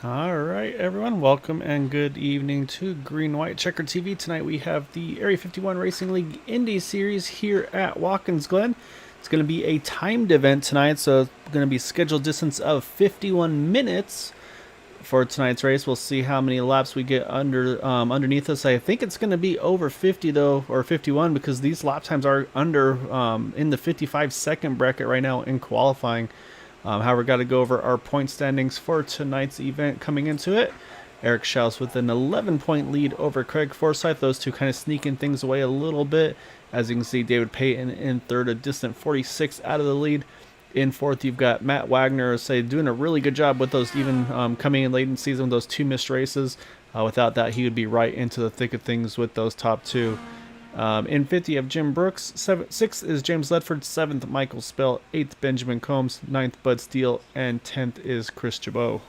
All right, everyone, welcome and good evening to Green White Checker TV. Tonight we have the Area 51 Racing League Indy Series here at Watkins Glen. It's going to be a timed event tonight, so it's going to be scheduled distance of 51 minutes for tonight's race. We'll see how many laps we get underneath us. I think it's going to be over 50 though, or 51, because these lap times are under in the 55-second bracket right now in qualifying. However, got to go over our point standings for tonight's event coming into it. Eric Schaus with an 11-point lead over Craig Forsyth. Those two kind of sneaking things away a little bit. As you can see, David Payton in third, a distant 46 out of the lead. In fourth, you've got Matt Wagner, doing a really good job with those, even coming in late in the season with those two missed races. Without that, he would be right into the thick of things with those top two. In fifth, you have Jim Brooks. Sixth is James Ledford. Seventh, Michael Spell. Eighth, Benjamin Combs. Ninth, Bud Steele. And 10th is Chris Chabot.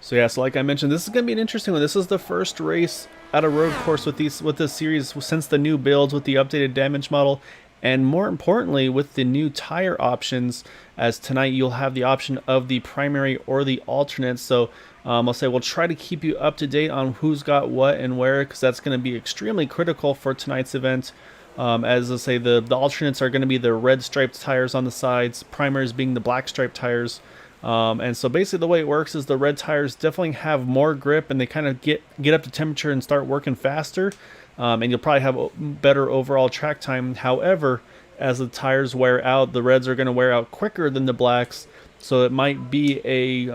So yeah, like I mentioned, this is going to be an interesting one. This is the first race at a road course with this series since the new builds with the updated damage model. And more importantly, with the new tire options, as tonight you'll have the option of the primary or the alternate. So I'll say we'll try to keep you up to date on who's got what and where, because that's going to be extremely critical for tonight's event. As I say, the alternates are going to be the red striped tires on the sides, primaries being the black striped tires. And so basically the way it works is the red tires definitely have more grip, and they kind of get up to temperature and start working faster. And you'll probably have better overall track time. However, as the tires wear out, the reds are going to wear out quicker than the blacks, so it might be a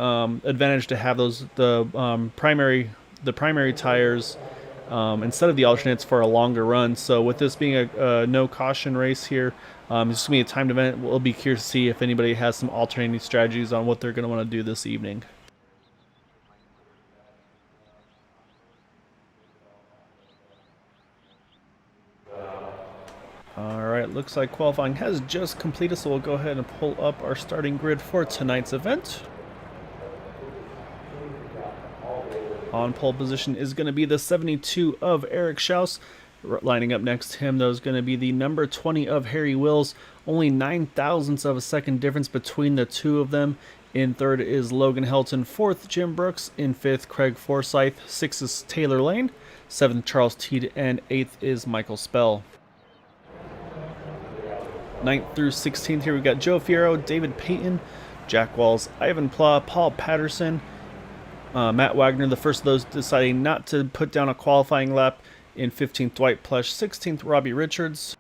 advantage to have the primary tires instead of the alternates for a longer run. So with this being a no caution race here, it's just going to be a timed event. We'll be curious to see if anybody has some alternating strategies on what they're going to want to do this evening. Alright, looks like qualifying has just completed, so we'll go ahead and pull up our starting grid for tonight's event. On pole position is going to be the 72 of Eric Schaus. Lining up next to him, though, is going to be the number 20 of Harry Wills. Only 9,000ths of a second difference between the two of them. In third is Logan Helton. Fourth, Jim Brooks. In fifth, Craig Forsyth. Sixth is Taylor Lane. Seventh, Charles Teed. And eighth is Michael Spell. 9th through 16th here, we've got Joe Fierro, David Payton, Jack Walls, Ivan Pla, Paul Patterson, Matt Wagner, the first of those deciding not to put down a qualifying lap. In 15th, Dwight Plush. 16th, Robbie Richards.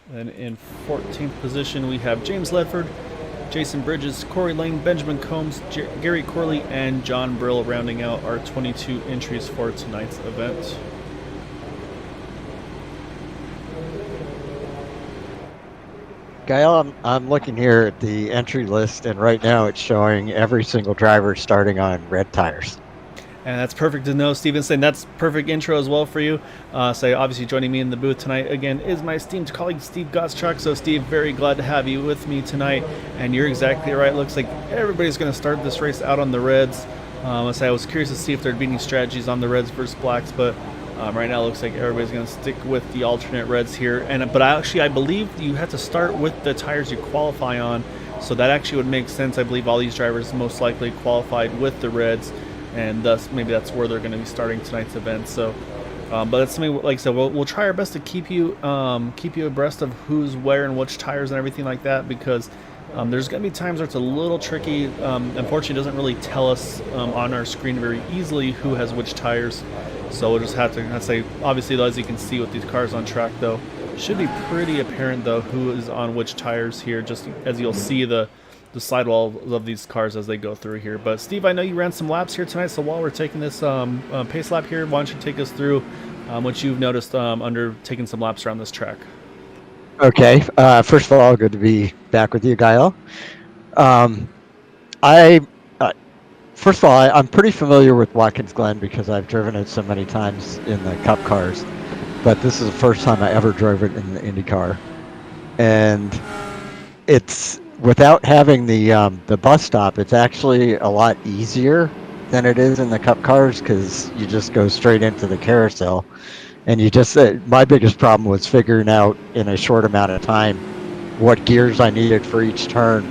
Then in 14th position, we have James Ledford, Jason Bridges, Corey Lane, Benjamin Combs, Gary Corley, and John Brill, rounding out our 22 entries for tonight's event. Gail, I'm looking here at the entry list, and right now it's showing every single driver starting on red tires. And that's perfect to know, Stevenson. That's perfect intro as well for you. So obviously joining me in the booth tonight again is my esteemed colleague Steve Gottschalk. So Steve, very glad to have you with me tonight. And you're exactly right. Looks like everybody's going to start this race out on the reds. I was curious to see if there'd be any strategies on the reds versus blacks, but Right now, it looks like everybody's going to stick with the alternate reds here, but I believe you have to start with the tires you qualify on, so that actually would make sense. I believe all these drivers most likely qualified with the reds, and thus maybe that's where they're going to be starting tonight's event. So, but that's something, like I said, we'll try our best to keep you abreast of who's where and which tires and everything like that, because there's going to be times where it's a little tricky. Unfortunately, it doesn't really tell us on our screen very easily who has which tires. So we'll just have to say, obviously, though, as you can see with these cars on track, though, should be pretty apparent, though, who is on which tires here, just as you'll see the sidewall of these cars as they go through here. But, Steve, I know you ran some laps here tonight, so while we're taking this pace lap here, why don't you take us through what you've noticed under taking some laps around this track? Okay. First of all, good to be back with you, Gael. First of all, I'm pretty familiar with Watkins Glen because I've driven it so many times in the Cup cars, but this is the first time I ever drove it in the Indy car, and it's without having the bus stop. It's actually a lot easier than it is in the Cup cars because you just go straight into the carousel, and you just my biggest problem was figuring out in a short amount of time what gears I needed for each turn,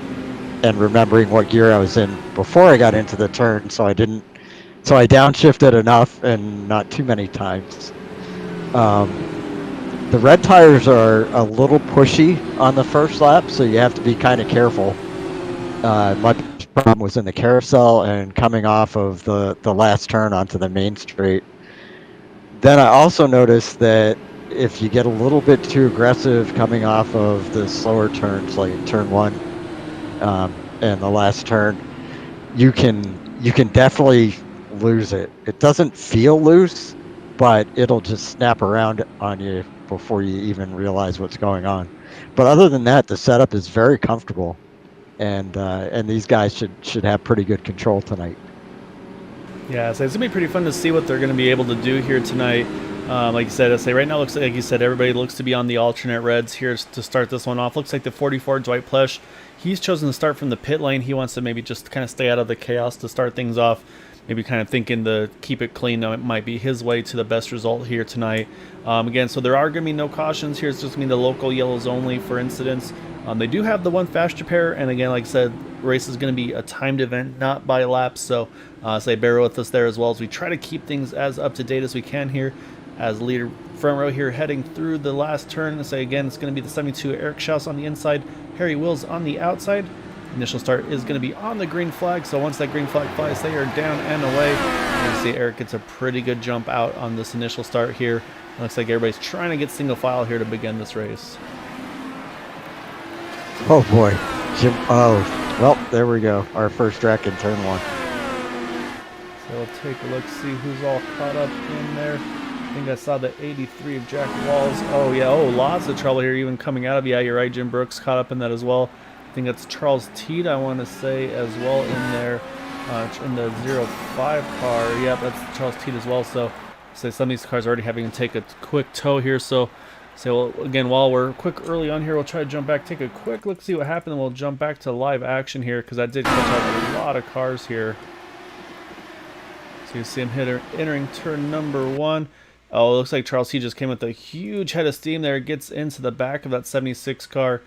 and remembering what gear I was in before I got into the turn, so I downshifted enough and not too many times. The red tires are a little pushy on the first lap, so you have to be kind of careful. My problem was in the carousel and coming off of the last turn onto the main straight. Then I also noticed that if you get a little bit too aggressive coming off of the slower turns, like turn 1, and the last turn, you can definitely lose it. It doesn't feel loose, but it'll just snap around on you before you even realize what's going on. But other than that, the setup is very comfortable, and these guys should have pretty good control tonight. Yeah, so it's gonna be pretty fun to see what they're gonna be able to do here tonight. Like you said, I say right now looks like you said everybody looks to be on the alternate reds here to start this one off. Looks like the 44 Dwight Plesh, he's chosen to start from the pit lane. He wants to maybe just kind of stay out of the chaos to start things off. Maybe kind of thinking to keep it clean. Now it might be his way to the best result here tonight. Again, so there are going to be no cautions here. It's just going to be the local yellows only for incidents. They do have the one fast repair, and again, like I said, race is going to be a timed event, not by laps. So say bear with us there as well as we try to keep things as up to date as we can here. As leader front row here heading through the last turn. And say again, it's going to be the 72 Eric Schaus on the inside, Harry Wills on the outside. Initial start is going to be on the green flag, so once that green flag flies, they are down and away. You can see Eric gets a pretty good jump out on this initial start here. Looks like everybody's trying to get single file here to begin this race. Oh boy, Jim. Oh, well, there we go. Our first wreck in turn 1. So we'll take a look, see who's all caught up in there. I think I saw the 83 of Jack Walls. Oh yeah, lots of trouble here even coming out of. Yeah, you're right, Jim Brooks caught up in that as well. I think that's Charles Teed, I want to say, as well in there, in the 05 car. Yep, that's Charles Teed as well. So some of these cars are already having to take a quick tow here. So well, again, while we're quick early on here, we'll try to jump back, take a quick look, see what happened, and we'll jump back to live action here because I did catch up a lot of cars here. So you see him entering turn number 1. Oh, it looks like Charles Teed just came with a huge head of steam there. Gets into the back of that 76 car.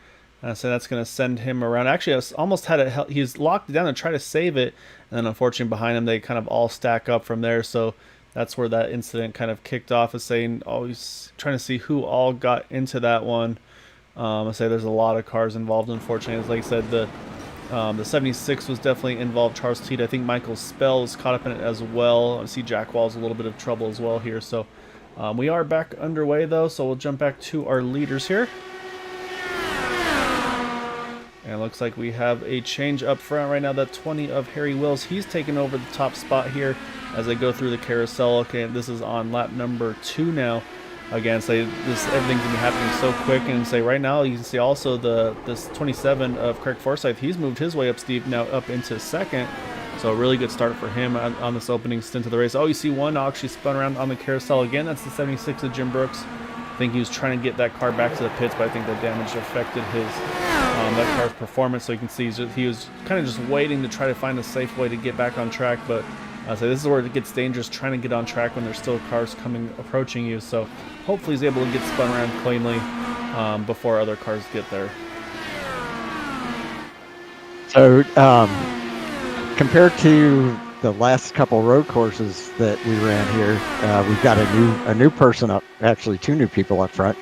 So that's going to send him around. Actually, I almost had it. He's locked down and try to save it, and then unfortunately behind him they kind of all stack up from there. So that's where that incident kind of kicked off. Is saying, he's trying to see who all got into that one. I say there's a lot of cars involved. Unfortunately, as like I said, the 76 was definitely involved. Charles Teed, I think Michael Spell is caught up in it as well. I see Jack Wall's a little bit of trouble as well here. So we are back underway though. So we'll jump back to our leaders here. And it looks like we have a change up front right now. That 20 of Harry Wills, he's taking over the top spot here as they go through the carousel. Okay, this is on lap number 2 now. Again, everything's gonna be happening so quick, and right now you can see also this 27 of Craig Forsyth. He's moved his way up, Steve, now up into second. So a really good start for him on this opening stint of the race. Oh, you see one actually spun around on the carousel again. That's the 76 of Jim Brooks. I think he was trying to get that car back to the pits, but I think the damage affected that car's performance. So you can see he was kind of just waiting to try to find a safe way to get back on track, but So this is where it gets dangerous, trying to get on track when there's still cars approaching you. So hopefully he's able to get spun around cleanly before other cars get there. So compared to the last couple road courses that we ran here, we've got a new person up, actually 2 new people up front,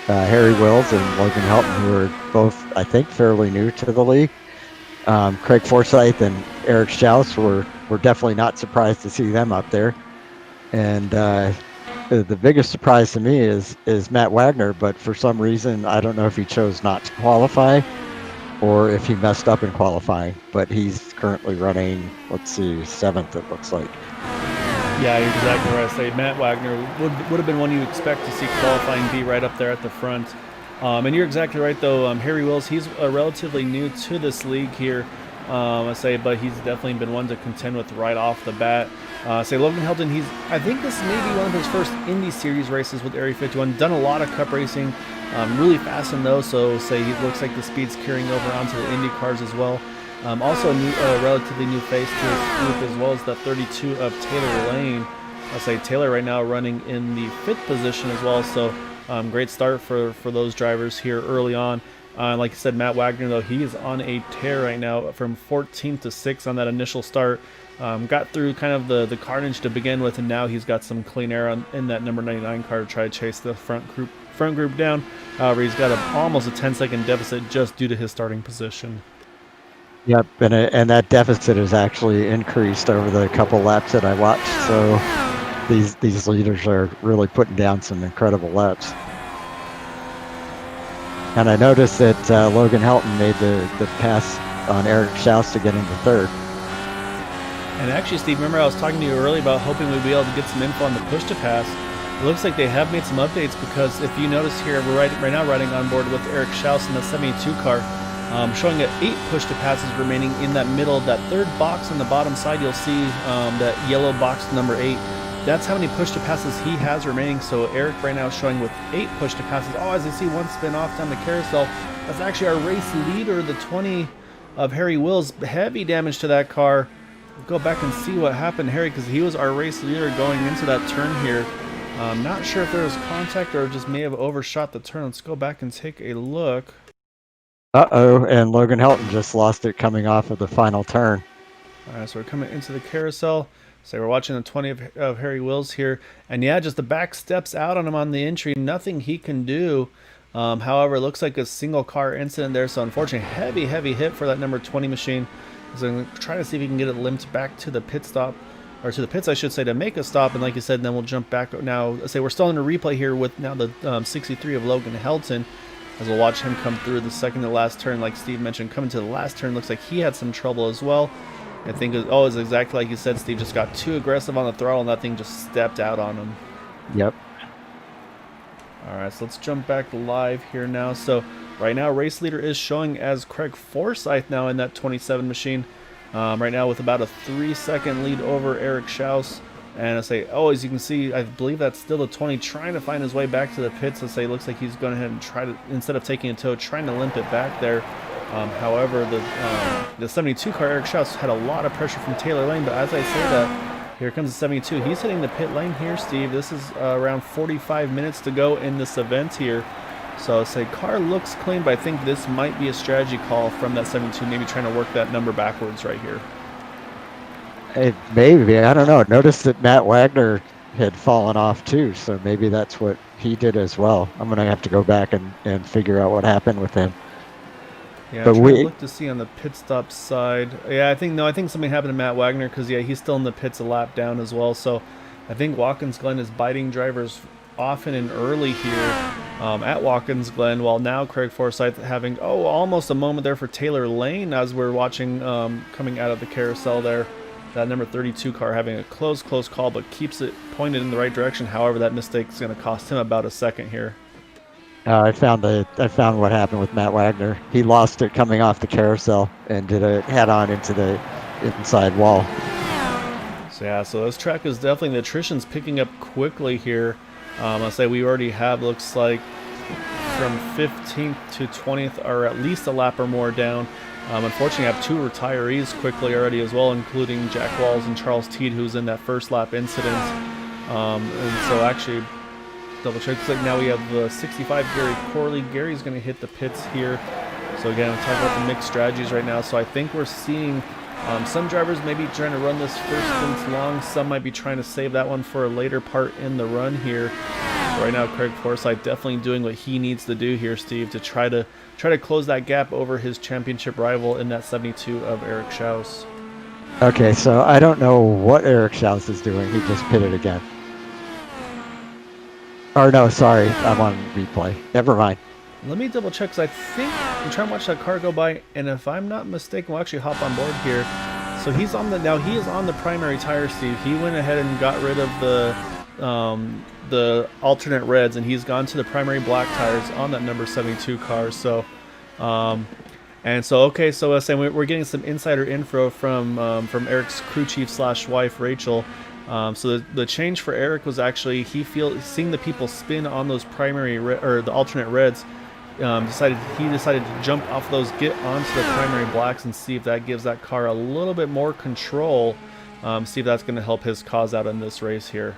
Harry Wills and Logan Helton, who are both, I think, fairly new to the league. Craig Forsyth and Eric Schaus were definitely not surprised to see them up there. And the biggest surprise to me is Matt Wagner, but for some reason, I don't know if he chose not to qualify or if he messed up in qualifying, but he's currently running, let's see, 7th, it looks like. Yeah, you're exactly right. I say Matt Wagner would have been one you expect to see qualifying be right up there at the front. And you're exactly right, though. Harry Wills, he's relatively new to this league here, I say, but he's definitely been one to contend with right off the bat. Say Logan Helton, I think this may be one of his first Indy Series races with Area 51. Done a lot of Cup racing, really fast in those. So say he looks like the speed's carrying over onto the Indy cars as well. Also a relatively new face to his group, as well as the 32 of Taylor Lane. I'll say Taylor right now running in the 5th position as well. So great start for those drivers here early on. Like I said, Matt Wagner, though, he is on a tear right now from 14th to 6th on that initial start. Got through kind of the carnage to begin with, and now he's got some clean air in that number 99 car to try to chase the front group down. However, he's got almost a 10-second deficit just due to his starting position. Yep, and that deficit has actually increased over the couple laps that I watched. So these leaders are really putting down some incredible laps. And I noticed that Logan Helton made the pass on Eric Schaus to get into 3rd. And actually, Steve, remember I was talking to you earlier about hoping we'd be able to get some info on the push to pass. It looks like they have made some updates, because if you notice here, we're right now riding on board with Eric Schaus in the 72 car, showing that 8 push to passes remaining in that middle, that 3rd box on the bottom side. You'll see that yellow box number 8. That's how many push to passes he has remaining. So Eric right now is showing with 8 push to passes. Oh, as you see, one spin off down the carousel. That's actually our race leader, the 20 of Harry Wills. Heavy damage to that car. We'll go back and see what happened, Harry, because he was our race leader going into that turn here. Not sure if there was contact or just may have overshot the turn. Let's go back and take a look. Uh-oh, and Logan Helton just lost it coming off of the final turn. All right, so we're coming into the carousel. So we're watching the 20 of Harry Wills here. And yeah, just the back steps out on him on the entry. Nothing he can do. However, it looks like a single car incident there. So unfortunately, heavy hit for that number 20 machine. So I'm going to try to see if he can get it limped back to the pit stop. Or to the pits, I should say, to make a stop. And like you said, then we'll jump back. Now, let's say we're still in a replay here with now the 63 of Logan Helton. As we'll watch him come through the second to last turn. Like Steve mentioned, coming to the last turn, looks like he had some trouble as well. I think it's exactly like you said, Steve. Just got too aggressive on the throttle, and that thing just stepped out on him. Yep. All right, so let's jump back live here now. So right now, race leader is showing as Craig Forsyth now in that 27 machine. Right now with about a 3-second lead over Eric Schaus. And I say, as you can see, I believe that's still the 20 trying to find his way back to the pits. I say, looks like he's going ahead and try to, instead of taking a tow, trying to limp it back there. However, the 72 car, Eric Schaus, had a lot of pressure from Taylor Lane. But as I say that, here comes the 72. He's hitting the pit lane here, Steve. This is around 45 minutes to go in this event here. So say car looks clean, but I think this might be a strategy call from that 72, maybe trying to work that number backwards right here. Maybe, I don't know. Notice that Matt Wagner had fallen off too, so maybe that's what he did as well. I'm going to have to go back and figure out what happened with him. Yeah, but we look to see on the pit stop side. Yeah, I think something happened to Matt Wagner, because yeah, he's still in the pits a lap down as well. So I think Watkins Glen is biting drivers often and early here at Watkins Glen, while now Craig Forsyth having almost a moment there for Taylor Lane as we're watching coming out of the carousel there. That number 32 car having a close call, but keeps it pointed in the right direction. However, that mistake is going to cost him about a second here. I found what happened with Matt Wagner. He lost it coming off the carousel and did a head-on into the inside wall. So yeah, so this track is definitely, the attrition's picking up quickly here. I'll say we already have, looks like, from 15th to 20th are at least a lap or more down. Unfortunately, I have 2 retirees quickly already as well, including Jack Walls and Charles Teed, who's in that first lap incident. And so actually, double check. Looks like now we have the 65 Gary Corley. Gary's going to hit the pits here. So again, we're talking about the mixed strategies right now. So I think we're seeing some drivers maybe trying to run this first stint long. Some might be trying to save that one for a later part in the run here. Right now, Craig Forsyth definitely doing what he needs to do here, Steve, to try to close that gap over his championship rival in that 72 of Eric Schaus. Okay, so I don't know what Eric Schaus is doing. He just pitted again. Or no, sorry, I'm on replay. Never mind. Let me double check, because I think I'm trying to watch that car go by, and if I'm not mistaken, we'll actually hop on board here. So he's on he is on the primary tire, Steve. He went ahead and got rid of the alternate reds, and he's gone to the primary black tires on that number 72 car. So and so okay, so saying we're getting some insider info from Eric's crew chief / wife Rachel. So the change for Eric was actually seeing the people spin on those primary or the alternate reds. He decided to jump off those, get onto the primary blacks, and see if that gives that car a little bit more control. See if that's going to help his cause out in this race here.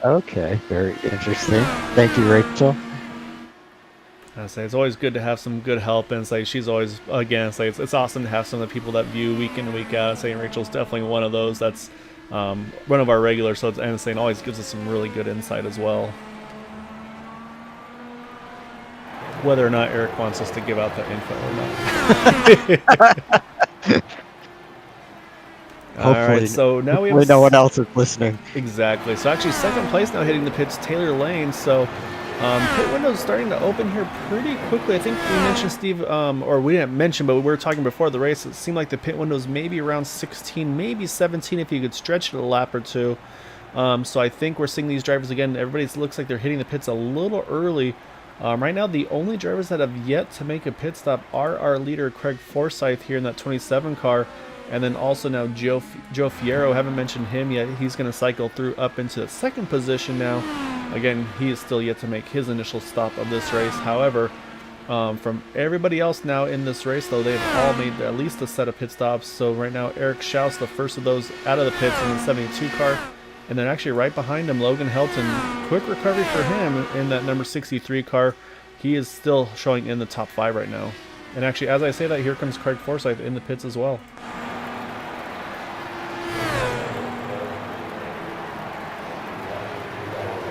Okay, very interesting. Thank you, Rachel. I say it's always good to have some good help, and say she's always it's awesome to have some of the people that view week in and week out. Saying Rachel's definitely one of those. That's one of our regulars, so and saying always gives us some really good insight as well. Whether or not Eric wants us to give out that info or not. All right, so now we have no one else is listening. Exactly. So actually, second place now hitting the pits, Taylor Lane. So pit window's starting to open here pretty quickly. I think we mentioned, Steve, or we didn't mention, but we were talking before the race. It seemed like the pit window's maybe around 16, maybe 17 if you could stretch it a lap or two. So I think we're seeing these drivers again. Everybody looks like they're hitting the pits a little early. Right now, the only drivers that have yet to make a pit stop are our leader, Craig Forsyth, here in that 27 car. And then also now Joe Fierro, haven't mentioned him yet. He's going to cycle through up into the second position now. Again, he is still yet to make his initial stop of this race. However, from everybody else now in this race, though, they've all made at least a set of pit stops. So right now, Eric Schaus, the first of those out of the pits in the 72 car. And then actually right behind him, Logan Helton. Quick recovery for him in that number 63 car. He is still showing in the top 5 right now. And actually, as I say that, here comes Craig Forsyth in the pits as well.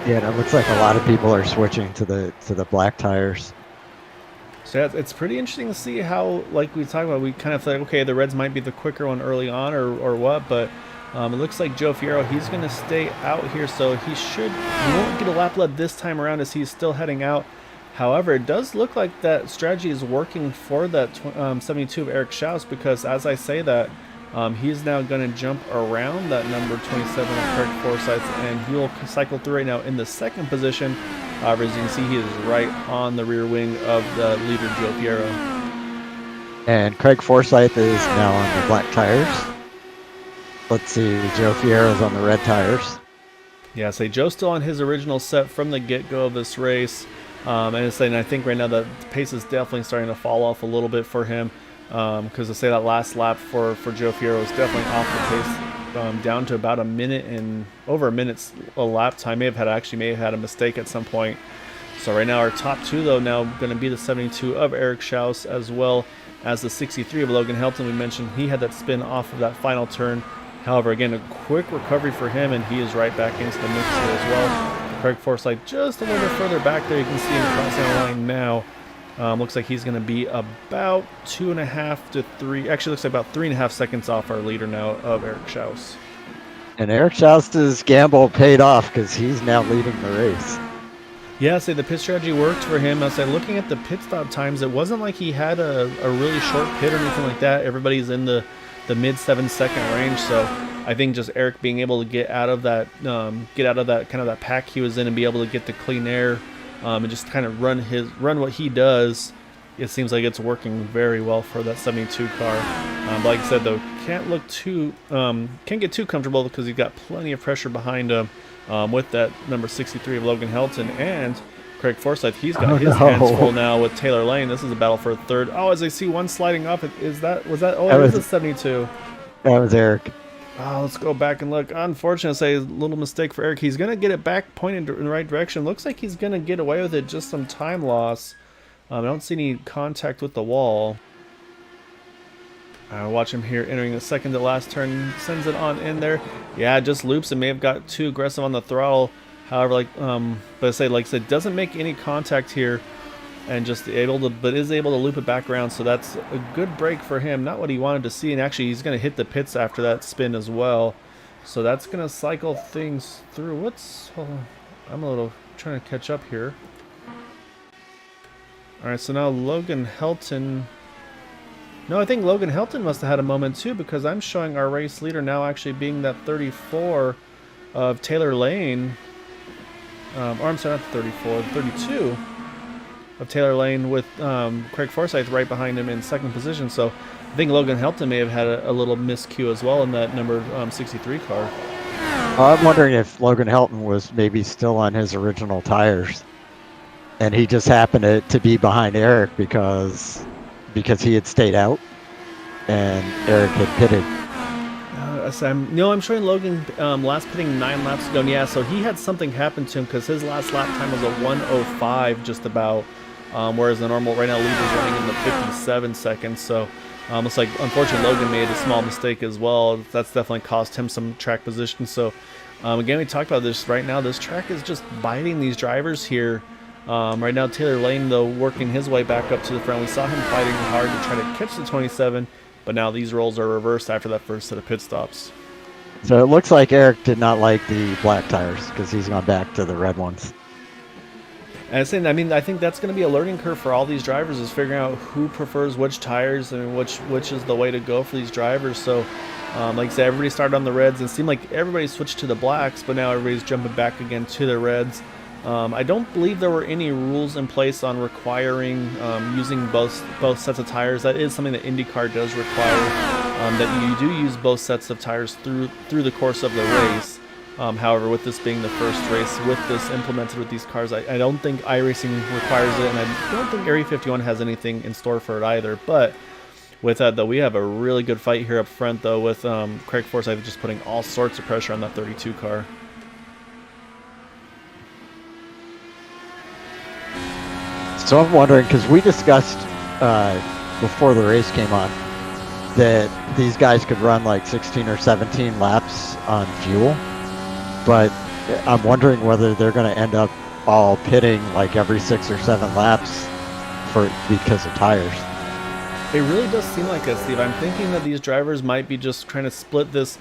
Yeah, it looks like a lot of people are switching to the black tires. So yeah, it's pretty interesting to see how, like we talked about, we kind of feel like, okay, the reds might be the quicker one early on or what, but it looks like Joe Fierro, he's going to stay out here, so he won't get a lap led this time around as he's still heading out. However, it does look like that strategy is working for that 72 of Eric Schaus, because as I say that, he's now going to jump around that number 27 of Craig Forsyth, and he will cycle through right now in the second position. However, as you can see, he is right on the rear wing of the leader, Joe Fierro. And Craig Forsyth is now on the black tires. Let's see, Joe Fierro's on the red tires. Yeah, say Joe's still on his original set from the get-go of this race. And I think right now the pace is definitely starting to fall off a little bit for him. Because to say that last lap for Joe Fierro is definitely off the pace, down to about over a minute's lap time. May have had a mistake at some point. So right now our top 2 though now going to be the 72 of Eric Schaus as well as the 63 of Logan Helton. We mentioned he had that spin off of that final turn. However, again, a quick recovery for him, and he is right back into the mix here as well. Craig Forsyth just a little bit further back there. You can see him crossing the line now. Looks like he's going to be about 2.5 to 3. Actually, looks like about 3.5 seconds off our leader now of Eric Schaus. And Eric Schaus's gamble paid off because he's now leading the race. Yeah, the pit strategy worked for him. Looking at the pit stop times, it wasn't like he had a really short pit or anything like that. Everybody's in the mid 7-second range. So I think just Eric being able to get out of that kind of that pack he was in and be able to get the clean air. And just kind of run what he does. It seems like it's working very well for that 72 car. But like I said, though, can't get too comfortable because he's got plenty of pressure behind him with that number 63 of Logan Helton and Craig Forsyth, he's got his hands full now with Taylor Lane. This is a battle for third. Oh, as I see one sliding up, was that? Oh, it is a 72. That was Eric. Oh, let's go back and look. Unfortunately, a little mistake for Eric. He's going to get it back pointed in the right direction. Looks like he's going to get away with it. Just some time loss. I don't see any contact with the wall. Watch him here entering the second to last turn. Sends it on in there. Yeah, just loops and may have got too aggressive on the throttle. However, but like I said, doesn't make any contact here, and just able to, but is able to loop it back around. So that's a good break for him. Not what he wanted to see, and actually he's going to hit the pits after that spin as well. So that's going to cycle things through. Hold on. I'm a little trying to catch up here. All right, so now Logan Helton. No, I think Logan Helton must have had a moment too, because I'm showing our race leader now actually being that 34 of Taylor Lane. Or I'm sorry, not the 34, the 32 of Taylor Lane with Craig Forsyth right behind him in second position. So I think Logan Helton may have had a little miscue as well in that number 63 car. I'm wondering if Logan Helton was maybe still on his original tires, and he just happened to be behind Eric because he had stayed out and Eric had pitted. I'm showing Logan last pitting 9 laps ago. And yeah, so he had something happen to him because his last lap time was a 1:05 just about, whereas the normal right now lead is running in the 57 seconds. So looks like unfortunately Logan made a small mistake as well. That's definitely cost him some track position. So again, we talked about this right now. This track is just biting these drivers here. Right now Taylor Lane though working his way back up to the front. We saw him fighting hard to try to catch the 27. But now these roles are reversed after that first set of pit stops. So it looks like Eric did not like the black tires because he's gone back to the red ones. And I think that's going to be a learning curve for all these drivers, is figuring out who prefers which tires and which is the way to go for these drivers. So, like I said, everybody started on the reds and it seemed like everybody switched to the blacks, but now everybody's jumping back again to the reds. I don't believe there were any rules in place on requiring using both sets of tires. That is something that IndyCar does require, that you do use both sets of tires through the course of the race. However, with this being the first race with this implemented with these cars, I don't think iRacing requires it, and I don't think Area 51 has anything in store for it either. But with that, though, we have a really good fight here up front, though, with Craig Forsyth just putting all sorts of pressure on that 32 car. So I'm wondering, because we discussed before the race came on that these guys could run like 16 or 17 laps on fuel, but I'm wondering whether they're going to end up all pitting like every 6 or 7 laps because of tires. It really does seem like it, Steve. I'm thinking that these drivers might be just trying to split this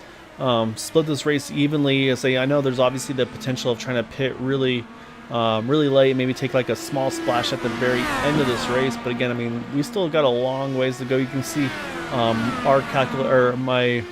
race evenly. I know there's obviously the potential of trying to pit really late, maybe take like a small splash at the very end of this race. But again, I mean, we still got a long ways to go. You can see our calculator, or my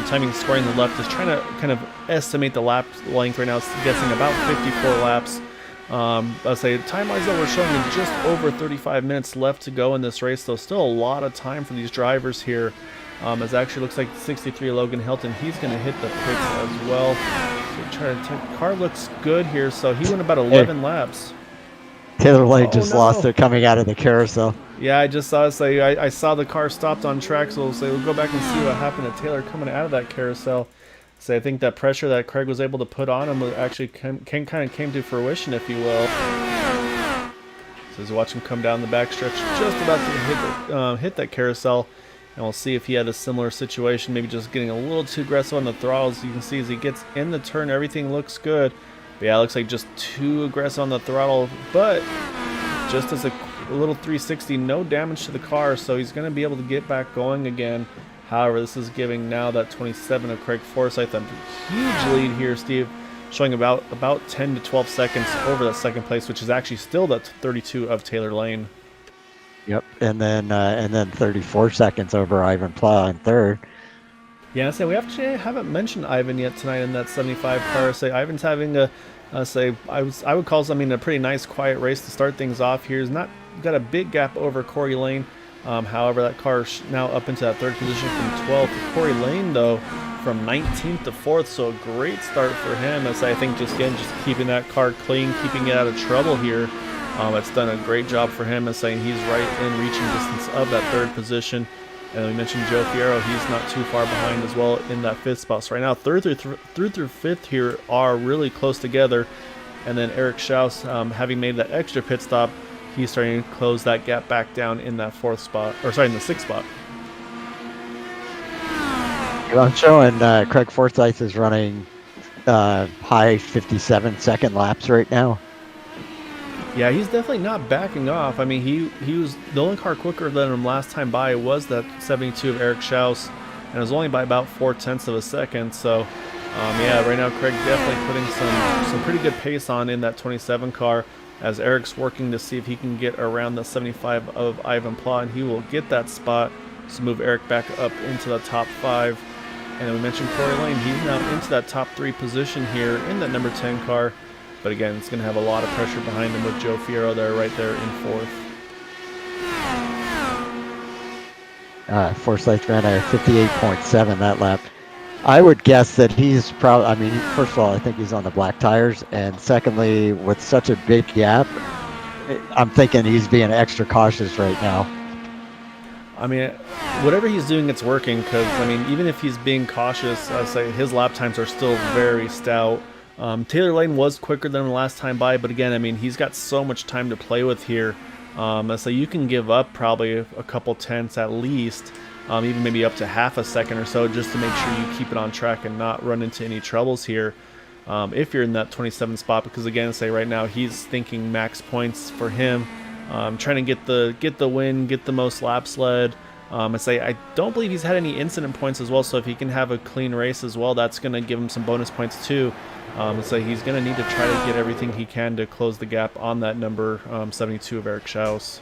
timing scoring on the left is trying to kind of estimate the lap length right now. It's guessing about 54 laps. I'll say time-wise though, we're showing just over 35 minutes left to go in this race, so still a lot of time for these drivers here. As actually looks like 63 Logan Helton, he's going to hit the pits as well. So try to take, car looks good here, so he went about 11 laps. Taylor Lane just lost it coming out of the carousel. Yeah, I just saw it. I saw the car stopped on track, so we'll go back and see what happened to Taylor coming out of that carousel. So I think that pressure that Craig was able to put on him actually came to fruition, if you will. So as you watch him come down the backstretch, just about to hit that carousel. And we'll see if he had a similar situation, maybe just getting a little too aggressive on the throttle. As you can see, as he gets in the turn, everything looks good. But yeah, it looks like just too aggressive on the throttle. But just as a little 360, no damage to the car, so he's going to be able to get back going again. However, this is giving now that 27 of Craig Forsyth a huge lead here, Steve, showing about 10 to 12 seconds over that second place, which is actually still that 32 of Taylor Lane. Yep, and then 34 seconds over Ivan Plow in third. Yeah, we actually haven't mentioned Ivan yet tonight in that 75 car. Ivan's having I would call something a pretty nice quiet race to start things off here. He's not got a big gap over Corey Lane. However, that car is now up into that third position from 12th. Corey Lane, though, from 19th to 4th, so a great start for him. As I think just keeping that car clean, keeping it out of trouble here. It's done a great job for him, as saying he's right in reaching distance of that 3rd position. And we mentioned Joe Fierro, he's not too far behind as well in that 5th spot. So right now, 3rd through 5th here are really close together. And then Eric Schaus, having made that extra pit stop, he's starting to close that gap back down in that 4th spot, or sorry, in the 6th spot. I'm showing Craig Forsyth is running high 57-second laps right now. Yeah, he's definitely not backing off. I mean, he was the only car quicker than him last time by was that 72 of Eric Schaus, and it was only by about 0.4 of a second. So, yeah, right now Craig definitely putting some pretty good pace on in that 27 car, as Eric's working to see if he can get around the 75 of Ivan Pla, and he will get that spot to move Eric back up into the top 5. And then we mentioned Corey Lane. He's now into that top 3 position here in that number 10 car. But again, it's going to have a lot of pressure behind him with Joe Fierro there, right there in 4th. Forsyth ran a 58.7 that lap. I would guess that he's probably, I mean, first of all, I think he's on the black tires. And secondly, with such a big gap, I'm thinking he's being extra cautious right now. I mean, whatever he's doing, it's working, because, I mean, even if he's being cautious, I say his lap times are still very stout. Taylor Lane was quicker than the last time by, but again, I mean, he's got so much time to play with here. So you can give up probably a couple tenths at least, even maybe up to half a second or so, just to make sure you keep it on track and not run into any troubles here. If you're in that 27 spot, because again, say right now he's thinking max points for him, trying to get the win, get the most laps led. I say I don't believe he's had any incident points as well, so if he can have a clean race as well, that's going to give him some bonus points too. So he's going to need to try to get everything he can to close the gap on that number 72 of Eric Schaus.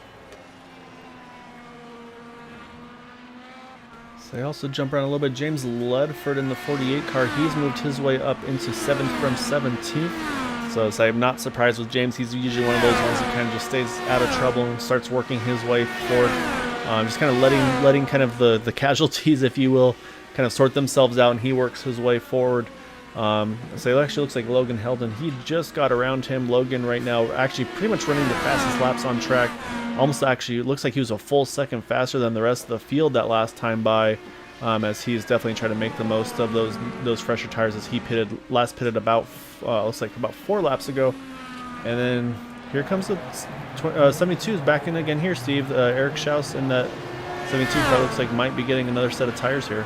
So I also jump around a little bit. James Ledford in the 48 car, he's moved his way up into 7th from 17th. So I'm not surprised with James. He's usually one of those ones that kind of just stays out of trouble and starts working his way forward. Just kind of letting kind of the casualties, if you will, kind of sort themselves out, and he works his way forward. So it actually looks like Logan Heldon, he just got around him. Logan right now actually pretty much running the fastest laps on track. Almost actually, it looks like he was a full second faster than the rest of the field that last time by, as he's definitely trying to make the most of those fresher tires, as he last pitted about, looks like about 4 laps ago. And then here comes the 72s back in again here, Steve. Eric Schaus in that 72 car looks like might be getting another set of tires here.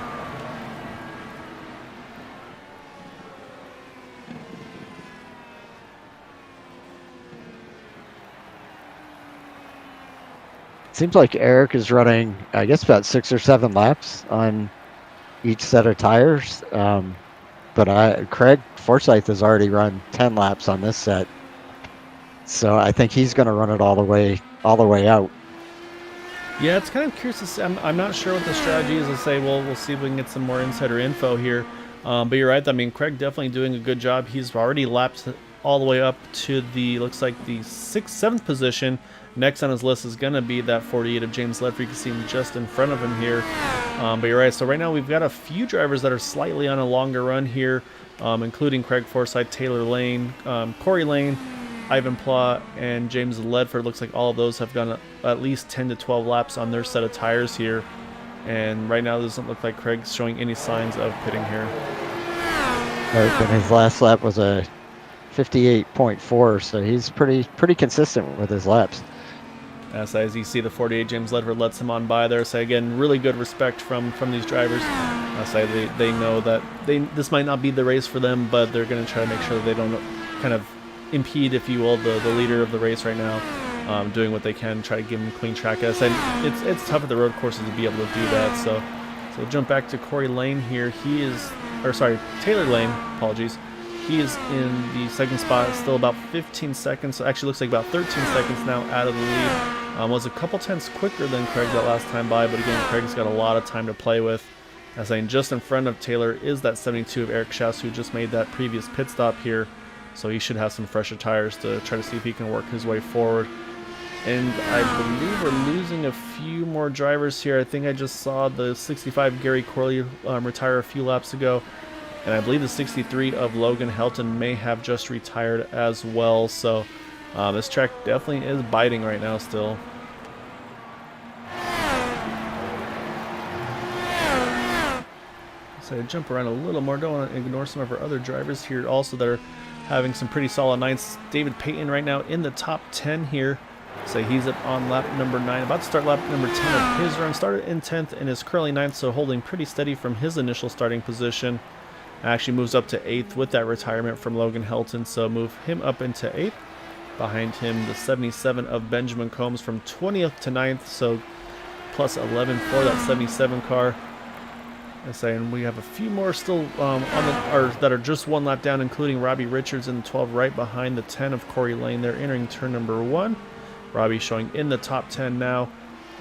Seems like Eric is running, I guess, about 6 or 7 laps on each set of tires. But Craig Forsyth has already run 10 laps on this set. So I think he's going to run it all the way out. Yeah, it's kind of curious to see. I'm not sure what the strategy is to say. Well, we'll see if we can get some more insider info here. But you're right. I mean, Craig definitely doing a good job. He's already lapped all the way up to looks like the 7th position. Next on his list is going to be that 48 of James Ledford. You can see him just in front of him here. But you're right. So right now we've got a few drivers that are slightly on a longer run here, including Craig Forsyth, Taylor Lane, Corey Lane, Ivan Pla, and James Ledford. Looks like all of those have gone at least 10 to 12 laps on their set of tires here. And right now it doesn't look like Craig's showing any signs of pitting here. And his last lap was a 58.4, so he's pretty consistent with his laps. As you see, the 48 James Ledford lets him on by there. So again, really good respect from these drivers. They know that this might not be the race for them, but they're going to try to make sure that they don't kind of impede, if you will, the leader of the race right now, doing what they can, try to give him clean track. As I said, it's tough at the road courses to be able to do that. So we'll jump back to Corey Lane here. Taylor Lane, apologies. He is in the 2nd spot, still about 15 seconds. So actually looks like about 13 seconds now out of the lead. Was a couple tenths quicker than Craig that last time by, but again, Craig's got a lot of time to play with. As I just in front of Taylor is that 72 of Eric Schaus, who just made that previous pit stop here. So he should have some fresher tires to try to see if he can work his way forward. And I believe we're losing a few more drivers here. I think I just saw the 65 Gary Corley retire a few laps ago. And I believe the 63 of Logan Helton may have just retired as well. So this track definitely is biting right now still. So I jump around a little more. Don't want to ignore some of our other drivers here also that are having some pretty solid nights. David Payton right now in the top 10 here. So he's up on lap number 9, about to start lap number 10 of his run. Started in 10th and is currently 9th, so holding pretty steady from his initial starting position. Actually moves up to 8th with that retirement from Logan Helton, so move him up into 8th. Behind him, the 77 of Benjamin Combs from 20th to 9th, so plus 11 for that 77 car. And we have a few more still that are just one lap down, including Robbie Richards in the 12 right behind the 10 of Corey Lane. They're entering turn number 1. Robbie showing in the top 10 now.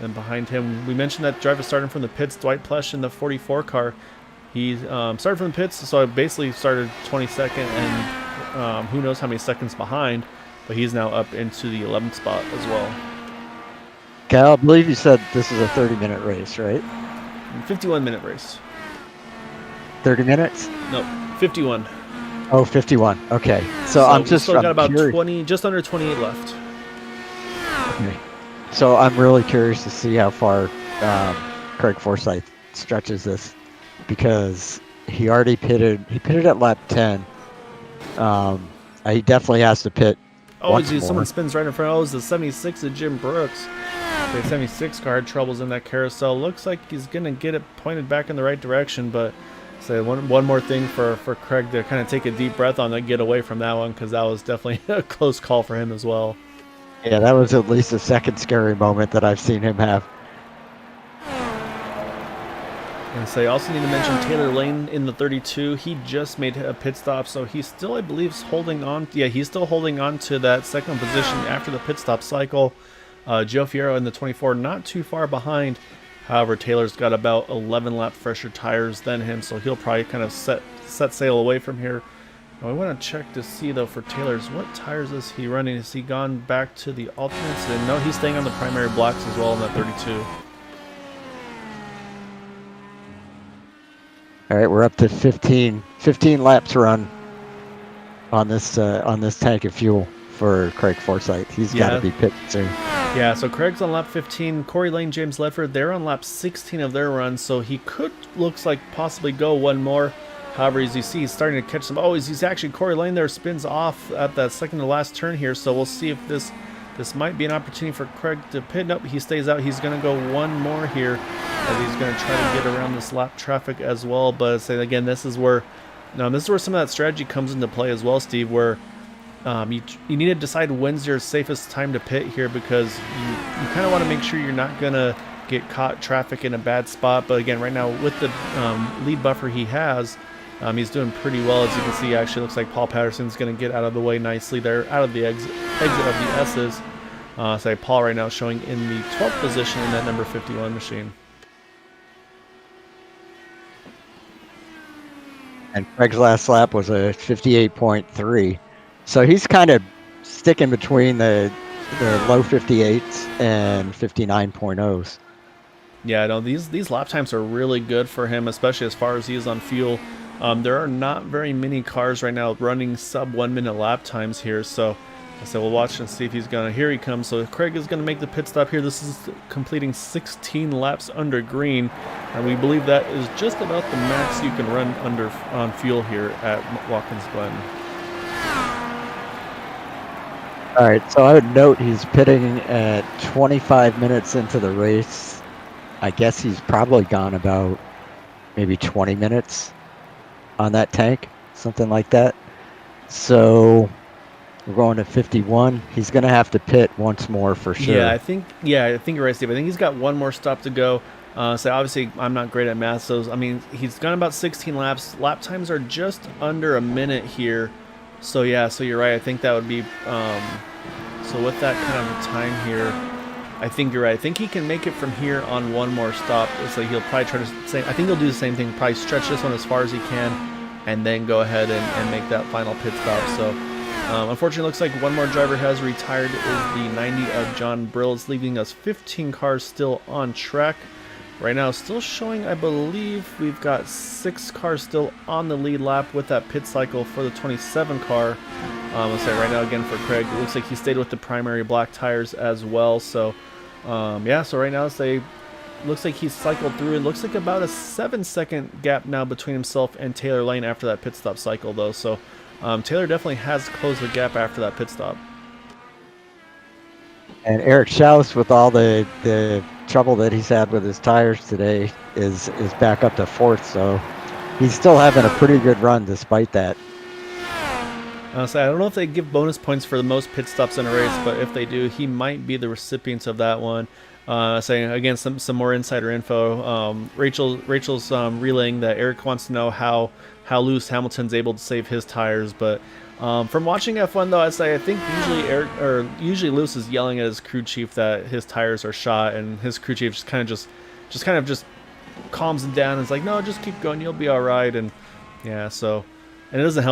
And behind him, we mentioned that driver starting from the pits, Dwight Plesh in the 44 car. He started from the pits, so I basically started 22nd and who knows how many seconds behind, but he's now up into the 11th spot as well. Cal, I believe you said this is a 30-minute race, right? 51-minute race. 30 minutes? No, 51. Oh, 51. Okay. So I'm still got about curious. 20, just under 28 left. Okay. So I'm really curious to see how far Craig Forsyth stretches this, because he already pitted. He pitted at lap 10. He definitely has to pit. Oh, someone spins right in front. Oh, it's the 76 of Jim Brooks. The 76 car had troubles in that carousel. Looks like he's going to get it pointed back in the right direction, but one more thing for Craig to kind of take a deep breath on and get away from that one, because that was definitely a close call for him as well. Yeah, that was at least the second scary moment that I've seen him have. And so I also need to mention Taylor Lane in the 32. He just made a pit stop, so he's still, I believe, holding on. Yeah, he's still holding on to that second position after the pit stop cycle. Joe Fierro in the 24, not too far behind. However, Taylor's got about 11 lap fresher tires than him, so he'll probably kind of set sail away from here. Now, I want to check to see, though, for Taylor's, what tires is he running? Has he gone back to the alternates? And no, he's staying on the primary blocks as well in that 32. All right, we're up to 15 laps run on this tank of fuel for Craig Forsyth. He's got to be pitting soon. Yeah, so Craig's on lap 15. Corey Lane, James Ledford, they're on lap 16 of their run, so he could, looks like, possibly go one more. However, as you see, he's starting to catch some. Oh, he's actually, Corey Lane there spins off at that second to last turn here, so we'll see if this might be an opportunity for Craig to pit. Nope, he stays out. He's going to go one more here, as he's going to try to get around this lap traffic as well. But again, this is where some of that strategy comes into play as well, Steve, where you need to decide when's your safest time to pit here, because you kind of want to make sure you're not going to get caught traffic in a bad spot. But again, right now with the lead buffer he has, he's doing pretty well. As you can see, actually looks like Paul Patterson's going to get out of the way nicely there, out of the exit of the S's. So Paul right now showing in the 12th position in that number 51 machine. And Craig's last lap was a 58.3. So he's kind of sticking between the low 58s and 59.0s. Yeah, no, these lap times are really good for him, especially as far as he is on fuel. There are not very many cars right now running sub 1 minute lap times here, so we'll watch and see if he's gonna. Here he comes. So Craig is gonna make the pit stop here. This is completing 16 laps under green, and we believe that is just about the max you can run on fuel here at Watkins Glen. All right, so I would note he's pitting at 25 minutes into the race. I guess he's probably gone about maybe 20 minutes on that tank, something like that. So we're going to 51. He's going to have to pit once more for sure. Yeah, I think you're right, Steve. I think he's got one more stop to go. So obviously I'm not great at math, so I mean he's gone about 16 laps. Lap times are just under a minute here. So yeah, so you're right. I think that would be so with that kind of time here, I think you're right. I think he can make it from here on one more stop. So he'll probably try to say, I think he'll do the same thing, probably stretch this one as far as he can, and then go ahead and make that final pit stop. So Unfortunately, looks like one more driver has retired. It is the 90 of John Brills, leaving us 15 cars still on track. Right now, still showing, I believe, we've got 6 cars still on the lead lap with that pit cycle for the 27 car. Let's say right now again for Craig, it looks like he stayed with the primary black tires as well. So, yeah, so right now, let's say, looks like he's cycled through. It looks like about a 7-second gap now between himself and Taylor Lane after that pit stop cycle, though. So, Taylor definitely has closed the gap after that pit stop. And Eric Schaus, with all the trouble that he's had with his tires today, is back up to 4th. So he's still having a pretty good run despite that. So I don't know if they give bonus points for the most pit stops in a race, but if they do, he might be the recipient of that one. Saying again, some more insider info. Rachel's relaying that Eric wants to know how Lewis Hamilton's able to save his tires, but from watching F1 though, I'd say I think usually Lewis is yelling at his crew chief that his tires are shot, and his crew chief just kind of calms him down and is like, no, just keep going, you'll be all right. And yeah, so. And it doesn't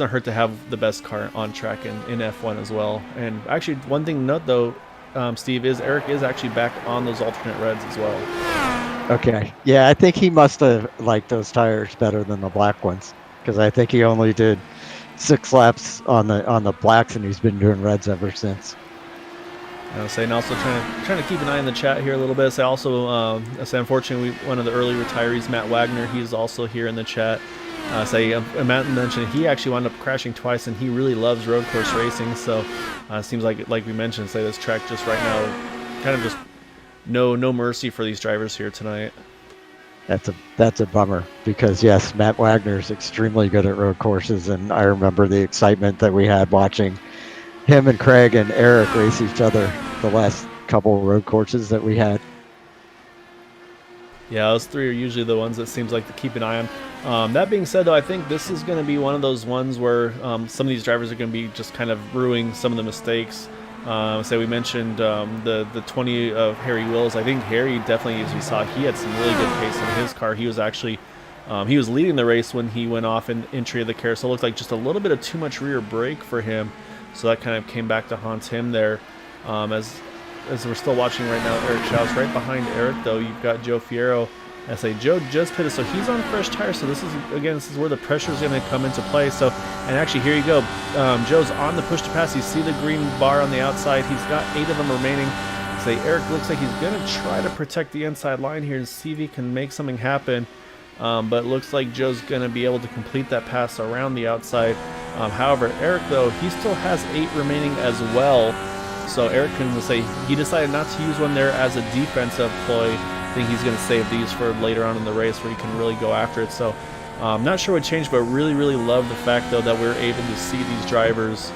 hurt to have the best car on track in F1 as well. And actually, one thing to note though, Steve, is Eric is actually back on those alternate reds as well. Okay. Yeah, I think he must have liked those tires better than the black ones, because I think he only did 6 laps on the blacks, and he's been doing reds ever since. I was saying, also trying to keep an eye on the chat here a little bit. So also, unfortunately, one of the early retirees, Matt Wagner, he's also here in the chat. Matt mentioned he actually wound up crashing twice, and he really loves road course racing. So it seems like we mentioned, this track just right now, kind of just no mercy for these drivers here tonight. That's a bummer, because yes, Matt Wagner is extremely good at road courses, and I remember the excitement that we had watching him and Craig and Eric race each other the last couple of road courses that we had. Yeah, those 3 are usually the ones that seems like to keep an eye on. That being said, though, I think this is going to be one of those ones where some of these drivers are going to be just kind of brewing some of the mistakes. We mentioned the 20 of Harry Wills. I think Harry definitely, as we saw, he had some really good pace in his car. He was actually he was leading the race when he went off in entry of the carousel. It looked like just a little bit of too much rear brake for him, so that kind of came back to haunt him there. As we're still watching right now, Eric Schaus right behind Eric, though. You've got Joe Fierro. Joe just pitted, so he's on fresh tires. So this is where the pressure is going to come into play. So, and actually, here you go. Joe's on the push to pass. You see the green bar on the outside. He's got 8 of them remaining. Eric looks like he's going to try to protect the inside line here and see if he can make something happen. But it looks like Joe's going to be able to complete that pass around the outside. However, Eric, though, he still has 8 remaining as well. So Eric can he decided not to use one there as a defensive ploy. I think he's going to save these for later on in the race where he can really go after it. So I'm not sure what changed, but really, really love the fact, though, that we're able to see these drivers,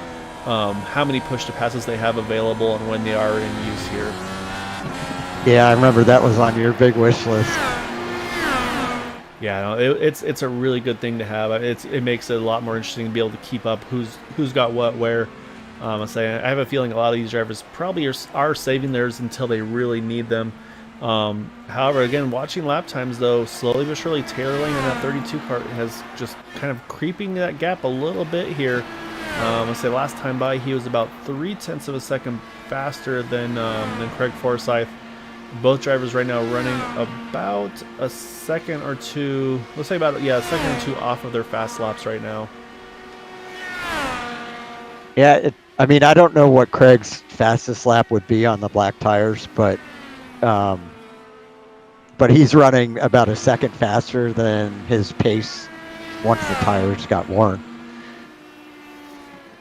how many push to passes they have available and when they are in use here. Yeah, I remember that was on your big wish list. Yeah, it's a really good thing to have. It makes it a lot more interesting to be able to keep up who's got what where. I have a feeling a lot of these drivers probably are saving theirs until they really need them. However, again, watching lap times, though, slowly but surely, Taylor Lane in that 32 car has just kind of creeping that gap a little bit here. Last time by, he was about 0.3 of a second faster than Craig Forsyth. Both drivers right now running about a second or two. Let's say about a second or two off of their fast laps right now. Yeah, I don't know what Craig's fastest lap would be on the black tires, but he's running about a second faster than his pace once the tires got worn.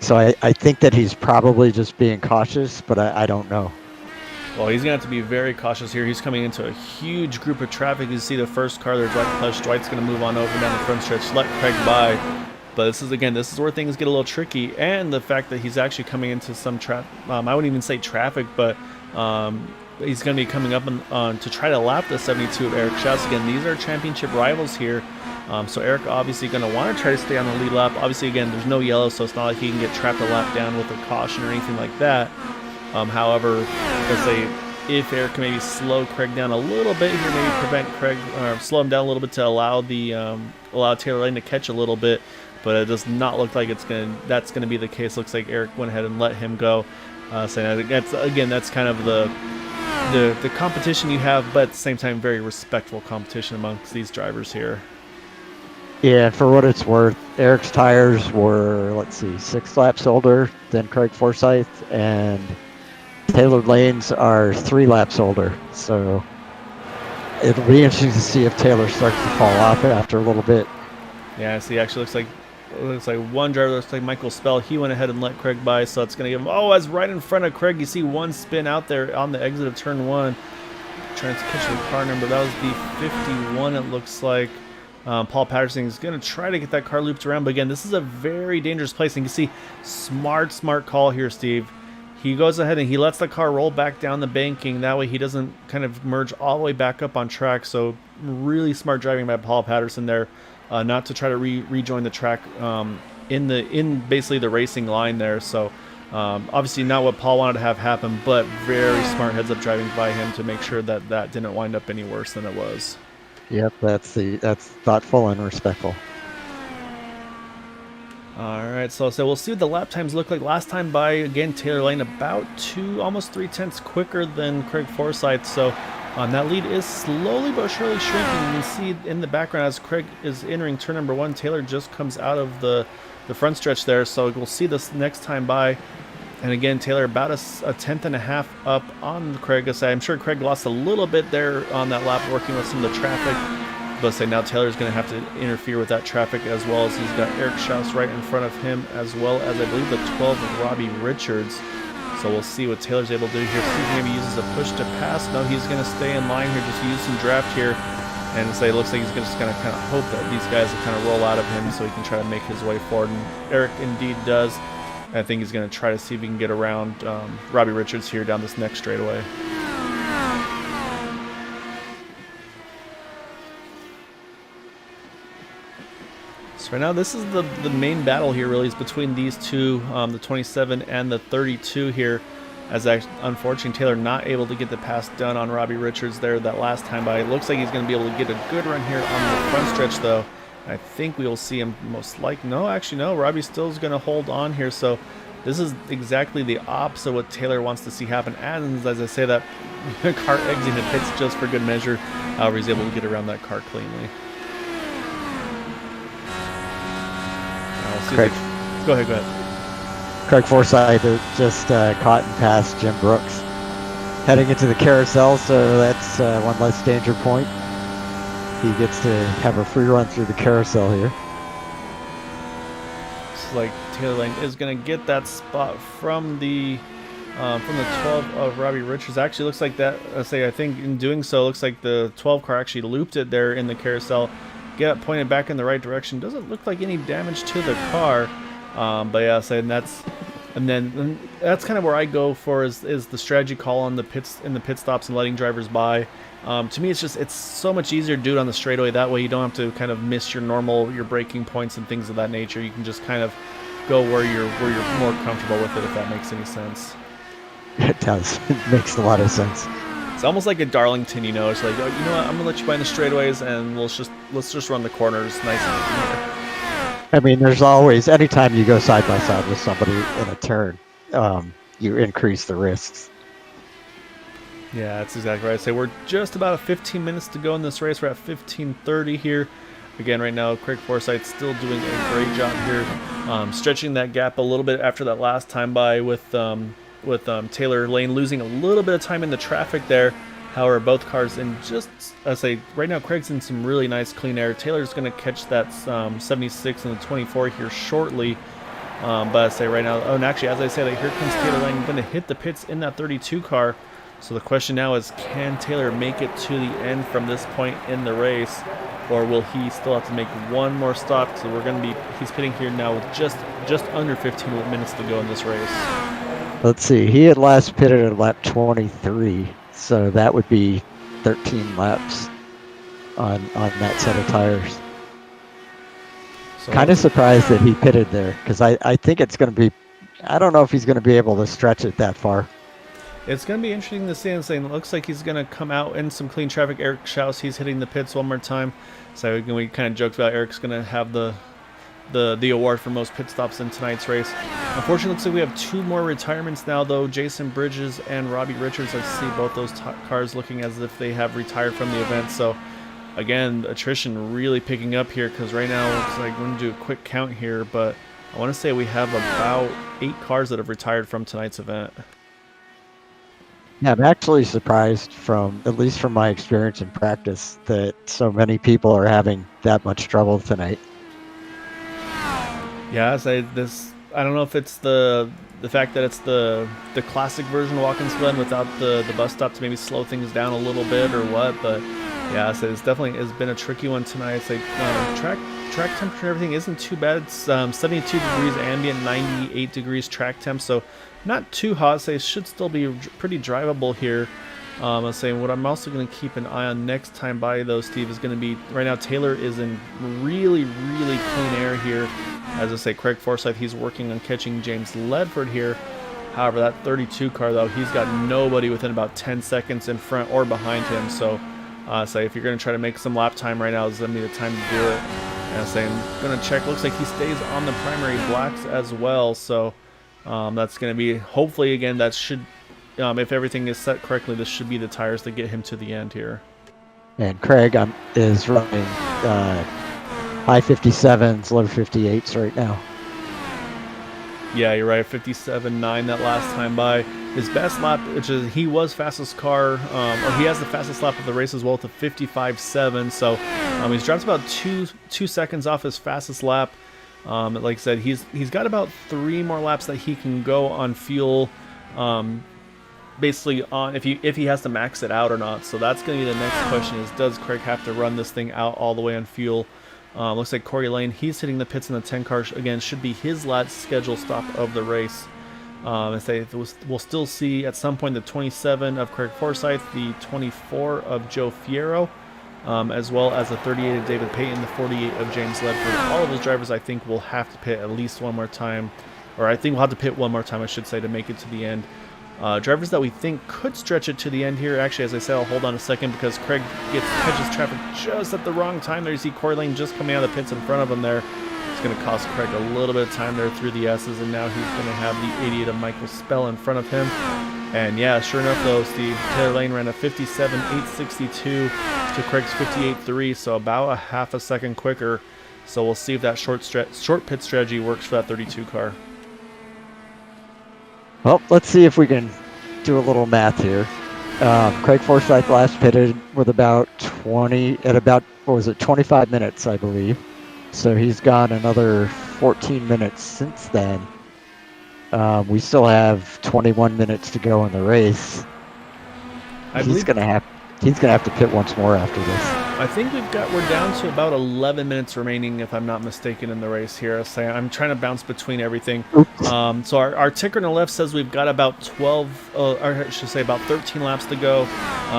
So I think that he's probably just being cautious, but I don't know. Well, he's going to have to be very cautious here. He's coming into a huge group of traffic. You see the first car there, Dwight Clutch. Dwight's going to move on over down the front stretch, let Craig by. But this is where things get a little tricky. And the fact that he's actually coming into some I wouldn't even say traffic, but he's going to be coming up on to try to lap the 72 of Eric Schaus. Again, these are championship rivals here. So Eric obviously going to want to try to stay on the lead lap. Obviously, again, there's no yellow, so it's not like he can get trapped a lap down with a caution or anything like that. However, let's say if Eric can maybe slow Craig down a little bit here, maybe prevent Craig, or slow him down a little bit to allow Taylor Lane to catch a little bit. but it does not look like that's gonna be the case. Looks like Eric went ahead and let him go. So that's kind of the competition you have, but at the same time, very respectful competition amongst these drivers here. Yeah, for what it's worth, Eric's tires were, let's see, 6 laps older than Craig Forsyth, and Taylor Lane's are 3 laps older. So it'll be interesting to see if Taylor starts to fall off after a little bit. Yeah, see, actually looks like one driver, looks like Michael Spell, he went ahead and let Craig by, so it's going to give him, as right in front of Craig, you see one spin out there on the exit of turn 1, trying to catch the car number. That was the 51, it looks like. Paul Patterson is going to try to get that car looped around, but again, this is a very dangerous place, and you can see, smart call here, Steve. He goes ahead and he lets the car roll back down the banking, that way he doesn't kind of merge all the way back up on track, so really smart driving by Paul Patterson there. Not to try to rejoin the track in basically the racing line there. So obviously not what Paul wanted to have happen, but very smart heads-up driving by him to make sure that that didn't wind up any worse than it was. Yep, that's thoughtful and respectful. All right, so we'll see what the lap times look like. Last time by, again, Taylor Lane about almost 3/10 quicker than Craig Forsyth. So that lead is slowly but surely shrinking. You can see in the background as Craig is entering turn number 1, Taylor just comes out of the front stretch there. So we'll see this next time by. And again, Taylor about a tenth and a half up on Craig. I'm sure Craig lost a little bit there on that lap working with some of the traffic. But now Taylor's going to have to interfere with that traffic, as well as he's got Eric Schaus right in front of him, as well as I believe the 12 of Robbie Richards. So we'll see what Taylor's able to do here. See if he maybe uses a push to pass. No, he's going to stay in line here, just use some draft here. And it looks like he's just going to kind of hope that these guys will kind of roll out of him so he can try to make his way forward. And Eric indeed does. I think he's going to try to see if he can get around Robbie Richards here down this next straightaway. So right now, this is the main battle here, really, is between these two, the 27 and the 32 here. As unfortunately, Taylor not able to get the pass done on Robbie Richards there that last time by. It looks like he's going to be able to get a good run here on the front stretch, though. I think we will see him most likely. No, actually, no. Robbie still is going to hold on here. So this is exactly the opposite of what Taylor wants to see happen. And as I say that, car exiting the pits just for good measure. However, he's able to get around that car cleanly. Craig. Go ahead. Craig Forsyth just caught and passed Jim Brooks heading into the carousel, so that's one less danger point. He gets to have a free run through the carousel here. Looks like Taylor Lane is going to get that spot from the 12 of Robbie Richards. Actually, looks like that. I think in doing so, looks like the 12 car actually looped it there in the carousel. Get it pointed back in the right direction. Doesn't look like any damage to the car, but yeah, and that's kind of where I go for is the strategy call on the pit stops and letting drivers by. To me, it's so much easier to do it on the straightaway. That way, you don't have to kind of miss your braking points and things of that nature. You can just kind of go where you're more comfortable with it, if that makes any sense. It does. It makes a lot of sense. It's almost like a Darlington, you know. It's like, oh, you know what? I'm gonna let you by in the straightaways, and let's just run the corners nice and I mean, there's always, anytime you go side by side with somebody in a turn, you increase the risks. Yeah, that's exactly right. So we're just about 15 minutes to go in this race. We're at 15:30 here. Again, right now, Craig Forsyth still doing a great job here, stretching that gap a little bit after that last time by with Taylor Lane losing a little bit of time in the traffic there. However, both cars in right now, Craig's in some really nice clean air. Taylor's going to catch that 76 and the 24 here shortly. But right now, and actually, as I say that, here comes Taylor Lane going to hit the pits in that 32 car. So the question now is, can Taylor make it to the end from this point in the race, or will he still have to make one more stop? So he's pitting here now with just under 15 minutes to go in this race. Let's see, he had last pitted at lap 23, so that would be 13 laps on that set of tires. So kind of surprised that he pitted there, because I think it's going to be, I don't know if he's going to be able to stretch it that far. It's going to be interesting to see. It looks like he's going to come out in some clean traffic. Eric Schaus, he's hitting the pits one more time. So we kind of joked about Eric's going to have the the award for most pit stops in tonight's race. Unfortunately, it looks like we have 2 more retirements now, though. Jason Bridges and Robbie Richards, I see both those cars looking as if they have retired from the event. So, again, attrition really picking up here, because right now it looks like we're going to do a quick count here, but I want to say we have about 8 cars that have retired from tonight's event. Yeah, I'm actually surprised at least from my experience in practice, that so many people are having that much trouble tonight. Yeah, I don't know if it's the fact that it's the classic version of Watkins Glen without the bus stop to maybe slow things down a little bit or what, but yeah, it's definitely has been a tricky one tonight. It's like track temperature and everything isn't too bad. It's 72 degrees ambient, 98 degrees track temp, so not too hot. So it should still be pretty drivable here. I was saying what I'm also going to keep an eye on next time by, though, Steve, is going to be right now Taylor is in really clean air here. As I say, Craig Forsyth, he's working on catching James Ledford here. However, that 32 car, though, he's got nobody within about 10 seconds in front or behind him. So if you're going to try to make some lap time right now, is going to be the time to do it. And I was saying, I'm going to check. Looks like he stays on the primary blacks as well. So that's going to be, hopefully, again, that should, if everything is set correctly, this should be the tires that get him to the end here. And Craig is running high 57s, low 58s right now. Yeah, you're right. 57.9 that last time by. His best lap, which is he was fastest car, or he has the fastest lap of the race as well, to 55.7. So he's dropped about two seconds off his fastest lap. Like I said, he's got about 3 more laps that he can go on fuel. Basically on if he has to max it out or not. So that's going to be the next question: is does Craig have to run this thing out all the way on fuel? Looks like Corey Lane, he's hitting the pits in the 10 car. Again, should be his last scheduled stop of the race. We'll still see at some point the 27 of Craig Forsyth, the 24 of Joe Fierro, as well as the 38 of David Payton, the 48 of James Ledford. All of those drivers, I think, will have to pit at least one more time. Or I think we'll have to pit one more time, I should say, to make it to the end. Drivers that we think could stretch it to the end here. Actually, as I said, I'll hold on a second because Craig catches traffic just at the wrong time there. You see Corey Lane just coming out of the pits in front of him there. It's going to cost Craig a little bit of time there through the S's, and now he's going to have the 88 of Michael Spell in front of him. And yeah, sure enough though, Steve, Taylor Lane ran a 57.862 to Craig's 58.3, so about a half a second quicker. So we'll see if that short pit strategy works for that 32 car. Well, let's see if we can do a little math here. Craig Forsyth last pitted with about 25 minutes, I believe. So he's gone another 14 minutes since then. We still have 21 minutes to go in the race. He's gonna have to pit once more after this. I think we're down to about 11 minutes remaining, if I'm not mistaken, in the race here. So I'm trying to bounce between everything. So our ticker on the left says we've got about 12, or I should say about 13 laps to go,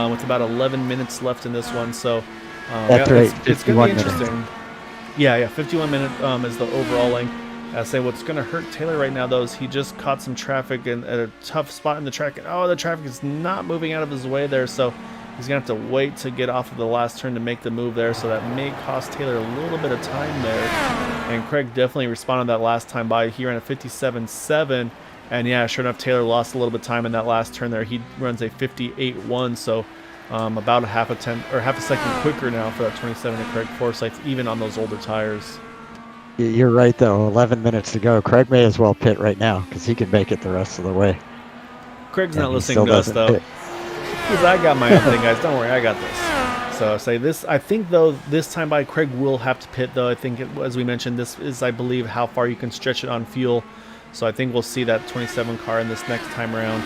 with about 11 minutes left in this one. So that's right. It's going to be interesting. Yeah, 51 minutes is the overall length. I say what's going to hurt Taylor right now, though, is he just caught some traffic at a tough spot in the track. And, the traffic is not moving out of his way there, so he's going to have to wait to get off of the last turn to make the move there, so that may cost Taylor a little bit of time there. And Craig definitely responded that last time by. He ran a 57.7, and yeah, sure enough, Taylor lost a little bit of time in that last turn there. He runs a 58.1, so about a half a second quicker now for that 27 of Craig Forsyth, even on those older tires. You're right, though. 11 minutes to go. Craig may as well pit right now because he can make it the rest of the way. Craig's not listening to us, though. Because I got my own thing, guys. Don't worry, I got this. So say this. I think, though, this time by Craig will have to pit, though. I think, as we mentioned, this is, I believe, how far you can stretch it on fuel. So I think we'll see that 27 car in this next time around.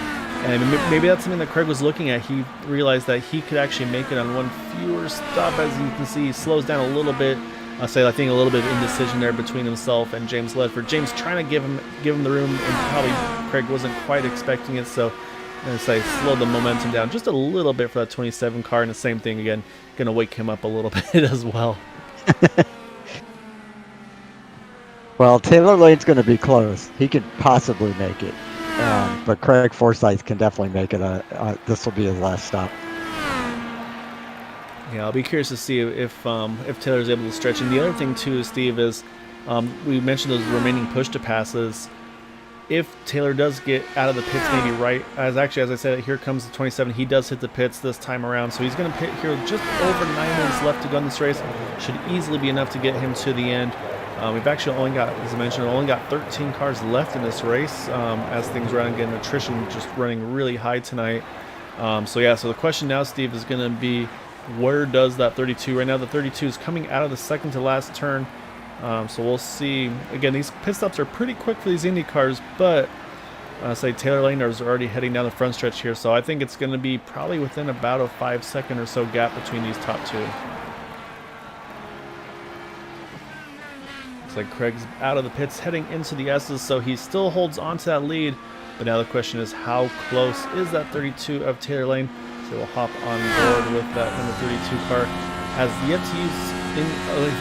And maybe that's something that Craig was looking at. He realized that he could actually make it on one fewer stop. As you can see, he slows down a little bit. I think a little bit of indecision there between himself and James Ledford. James trying to give him the room, and probably Craig wasn't quite expecting it. So slow the momentum down just a little bit for that 27 car, and the same thing again, going to wake him up a little bit as well. Well, Taylor Lane's going to be close. He could possibly make it, but Craig Forsyth can definitely make it. This will be his last stop. Yeah, I'll be curious to see if Taylor's able to stretch. And the other thing too, Steve, is We mentioned those remaining push to passes. If Taylor does get out of the pits, maybe right as I said, here comes the 27. He does hit the pits this time around, so he's going to pit here with just over 9 minutes left to go in this race. Should easily be enough to get him to the end. We've actually only got, as I mentioned, only got 13 cars left in this race as things run again. Attrition just running really high tonight. So the question now, Steve, is going to be, where does that 32? Right now, the 32 is coming out of the second to last turn. So we'll see. Again, these pit stops are pretty quick for these Indy cars, but say Taylor Lane is already heading down the front stretch here, so I think it's going to be probably within about a 5-second or so gap between these top two. Looks like Craig's out of the pits heading into the S's, so he still holds on to that lead, but now the question is, how close is that 32 of Taylor Lane? So we'll hop on board with that number 32 car. Has yet to use, he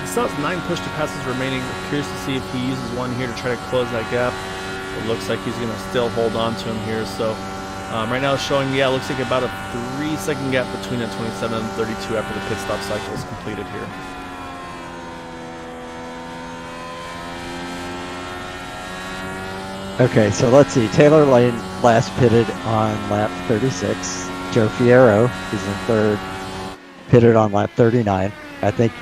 still has 9 push to passes remaining. Curious to see if he uses one here to try to close that gap. It looks like he's going to still hold on to him here. So right now it's showing, it looks like about a 3-second gap between the 27 and 32 after the pit stop cycle is completed here. Okay, so let's see. Taylor Lane last pitted on lap 36. Joe Fierro is in third, pitted on lap 39. I think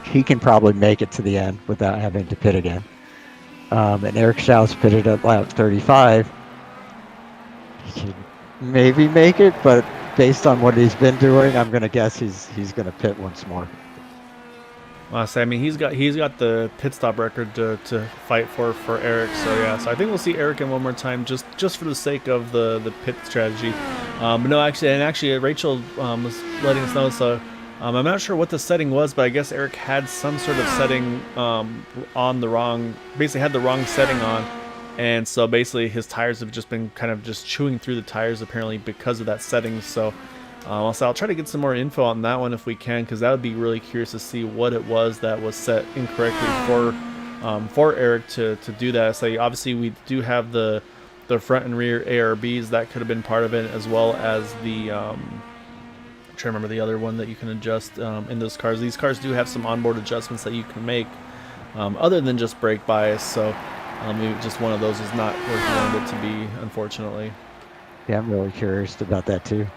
he can probably make it to the end without having to pit again. And Eric Schaus pitted at lap 35. He can maybe make it, but based on what he's been doing, I'm going to guess he's going to pit once more. Well, I mean, he's got the pit stop record to fight for Eric. So I think we'll see Eric in one more time just for the sake of the pit strategy. But no, actually, Rachel was letting us know. So I'm not sure what the setting was, but I guess Eric had some sort of setting on the wrong, basically had the wrong setting on, and so basically his tires have just been kind of just chewing through the tires apparently because of that setting. So I'll try to get some more info on that one if we can, because that would be really curious to see what it was that was set incorrectly for Eric to do that. So obviously we do have the front and rear ARBs that could have been part of it, as well as the I'm trying to remember the other one that you can adjust in those cars. These cars do have some onboard adjustments that you can make other than just brake bias. So just one of those is not where he wanted it to be, unfortunately. Yeah, I'm really curious about that too.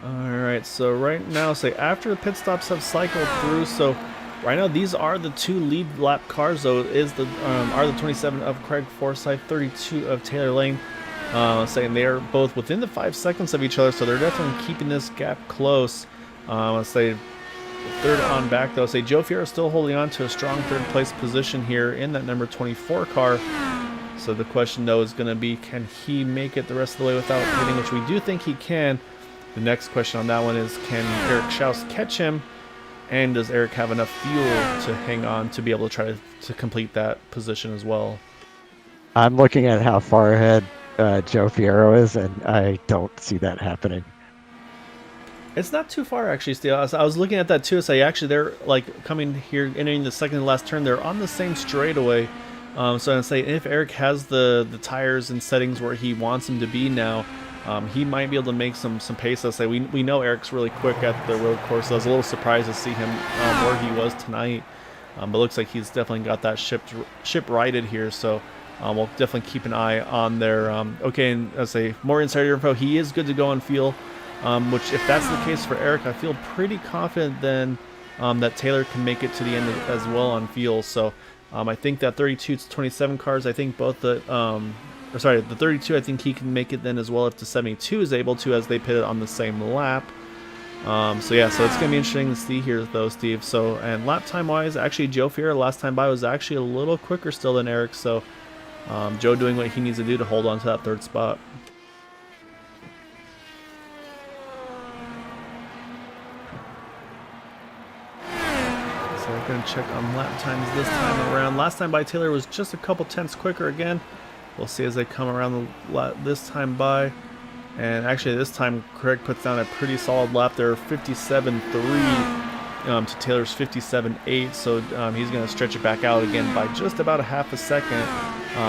Alright, so right now, after the pit stops have cycled through, so right now these are the 2 lead lap cars, though. It is the 27 of Craig Forsyth, 32 of Taylor Lane. Saying they are both within the 5 seconds of each other, so they're definitely keeping this gap close. Let's say third on back, though. Joe Fierro still holding on to a strong third place position here in that number 24 car. So the question, though, is going to be, can he make it the rest of the way without hitting, which we do think he can. The next question on that one is, can Eric Schaus catch him? And does Eric have enough fuel to hang on to be able to try to complete that position as well? I'm looking at how far ahead Joe Fierro is, and I don't see that happening. It's not too far, actually, Steve. I was looking at that too. Actually, they're like coming here, entering the second to last turn. They're on the same straightaway. So I'd say if Eric has the tires and settings where he wants them to be now, he might be able to make some pace. Let's say we know Eric's really quick at the road course, so I was a little surprised to see him where he was tonight. But looks like he's definitely got that ship righted here. So we'll definitely keep an eye on there. Okay, and let's say more insider info. He is good to go on fuel, which if that's the case for Eric, I feel pretty confident then that Taylor can make it to the end as well on fuel. So I think that 32 to 27 cars, I think both the 32, I think he can make it then as well if the 72 is able to, as they pitted on the same lap. So it's going to be interesting to see here, though, Steve. So, and lap time wise, actually Joe Fierro last time by was actually a little quicker still than Eric. So Joe doing what he needs to do to hold on to that third spot. So we're going to check on lap times this time around. Last time by Taylor was just a couple tenths quicker again. We'll see as they come around this time by. And actually this time Craig puts down a pretty solid lap there, 57.3 to Taylor's 57.8. So he's going to stretch it back out again by just about a half a second,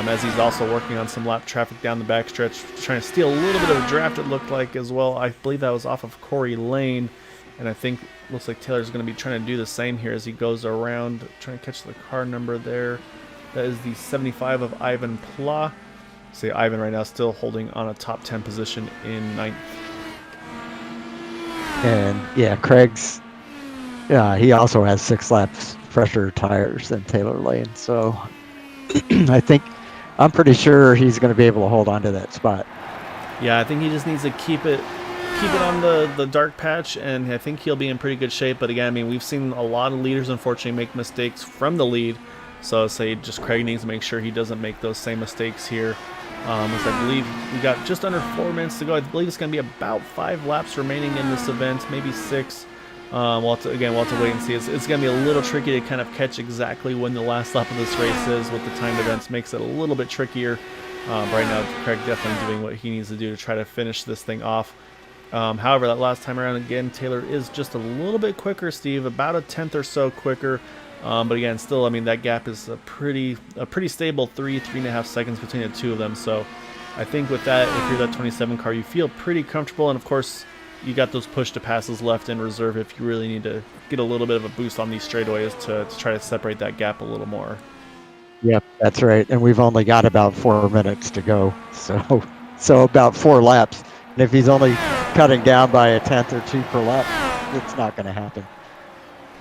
as he's also working on some lap traffic down the backstretch, trying to steal a little bit of a draft, it looked like, as well. I believe that was off of Corey Lane. And I think Looks like Taylor's going to be trying to do the same here as he goes around, trying to catch the car number there. That is the 75 of Ivan Pla. See, Ivan right now still holding on a top 10 position in 9th. And yeah, Craig's, he also has 6 laps fresher tires than Taylor Lane. So I'm pretty sure he's going to be able to hold on to that spot. Yeah, I think he just needs to keep it on the dark patch, and I think he'll be in pretty good shape. But again, I mean, we've seen a lot of leaders unfortunately make mistakes from the lead. So say just Craig needs to make sure he doesn't make those same mistakes here. As I believe we got just under 4 minutes to go. I believe it's going to be about 5 laps remaining in this event, maybe 6. We'll have to wait and see. It's going to be a little tricky to kind of catch exactly when the last lap of this race is with the timed events. Makes it a little bit trickier. Right now, Craig definitely doing what he needs to do to try to finish this thing off. However, that last time around, again, Taylor is just a little bit quicker, Steve, about a 10th or so quicker. But again, still, I mean, that gap is a pretty stable 3.5 seconds between the two of them. So I think with that, if you're that 27 car, you feel pretty comfortable. And of course, you got those push to passes left in reserve if you really need to get a little bit of a boost on these straightaways to try to separate that gap a little more. Yep, that's right. And we've only got about 4 minutes to go. So about 4 laps. And if he's only cutting down by a 10th or 2 per lap, it's not going to happen.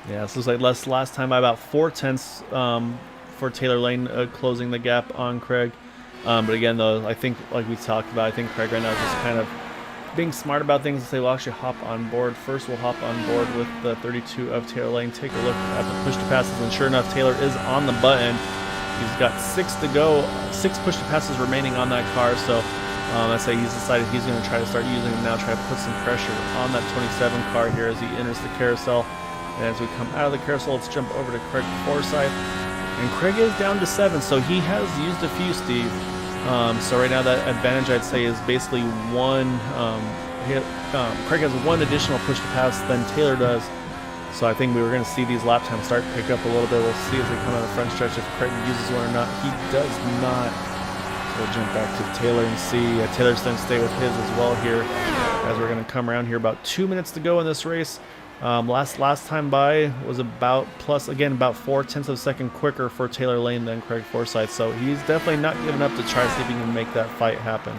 Yeah, this looks like last time by about 4/10 for Taylor Lane closing the gap on Craig. But again, though, I think like we talked about, I think Craig right now is just kind of being smart about things and say, we'll actually hop on board. First, we'll hop on board with the 32 of Taylor Lane. Take a look at the push to passes, and sure enough, Taylor is on the button. He's got 6 to go, 6 push to passes remaining on that car. So I say he's decided he's going to try to start using them now, try to put some pressure on that 27 car here as he enters the carousel. And as we come out of the carousel, let's jump over to Craig Forsyth. And Craig is down to 7, so he has used a few, Steve. So right now that advantage, I'd say, is basically 1. Craig has 1 additional push to pass than Taylor does. So I think we were going to see these lap times start to pick up a little bit. We'll see as we come out of the front stretch if Craig uses one or not. He does not. So we'll jump back to Taylor and see. Taylor's going to stay with his as well here as we're going to come around here. About 2 minutes to go in this race. Last time by was about 4/10 of a second quicker for Taylor Lane than Craig Forsyth. So he's definitely not giving up to try to see if he can make that fight happen.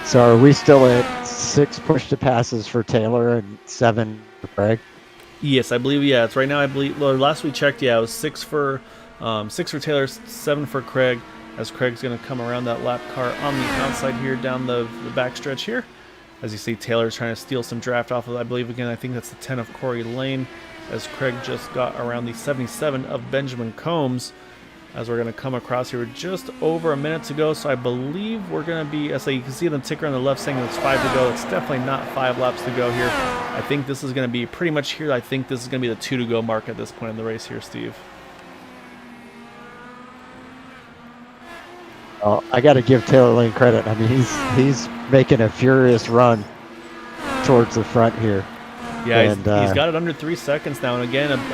So are we still at 6 push to passes for Taylor and 7 for Craig? Yes, I believe. Yeah, it's right now. I believe. Well, last we checked, yeah, it was 6 for Taylor, 7 for Craig. As Craig's going to come around that lap car on the outside here, down the back stretch here. As you see, Taylor's trying to steal some draft off of, I believe, again, I think that's the 10 of Corey Lane. As Craig just got around the 77 of Benjamin Combs. As we're going to come across here with just over a minute to go. So I believe we're going to be, as you can see the ticker on the left saying it's 5 to go. It's definitely not 5 laps to go here. I think this is going to be pretty much here. I think this is going to be the 2 to go mark at this point in the race here, Steve. Oh, I got to give Taylor Lane credit. I mean, he's making a furious run towards the front here. Yeah, and he's got it under 3 seconds now, and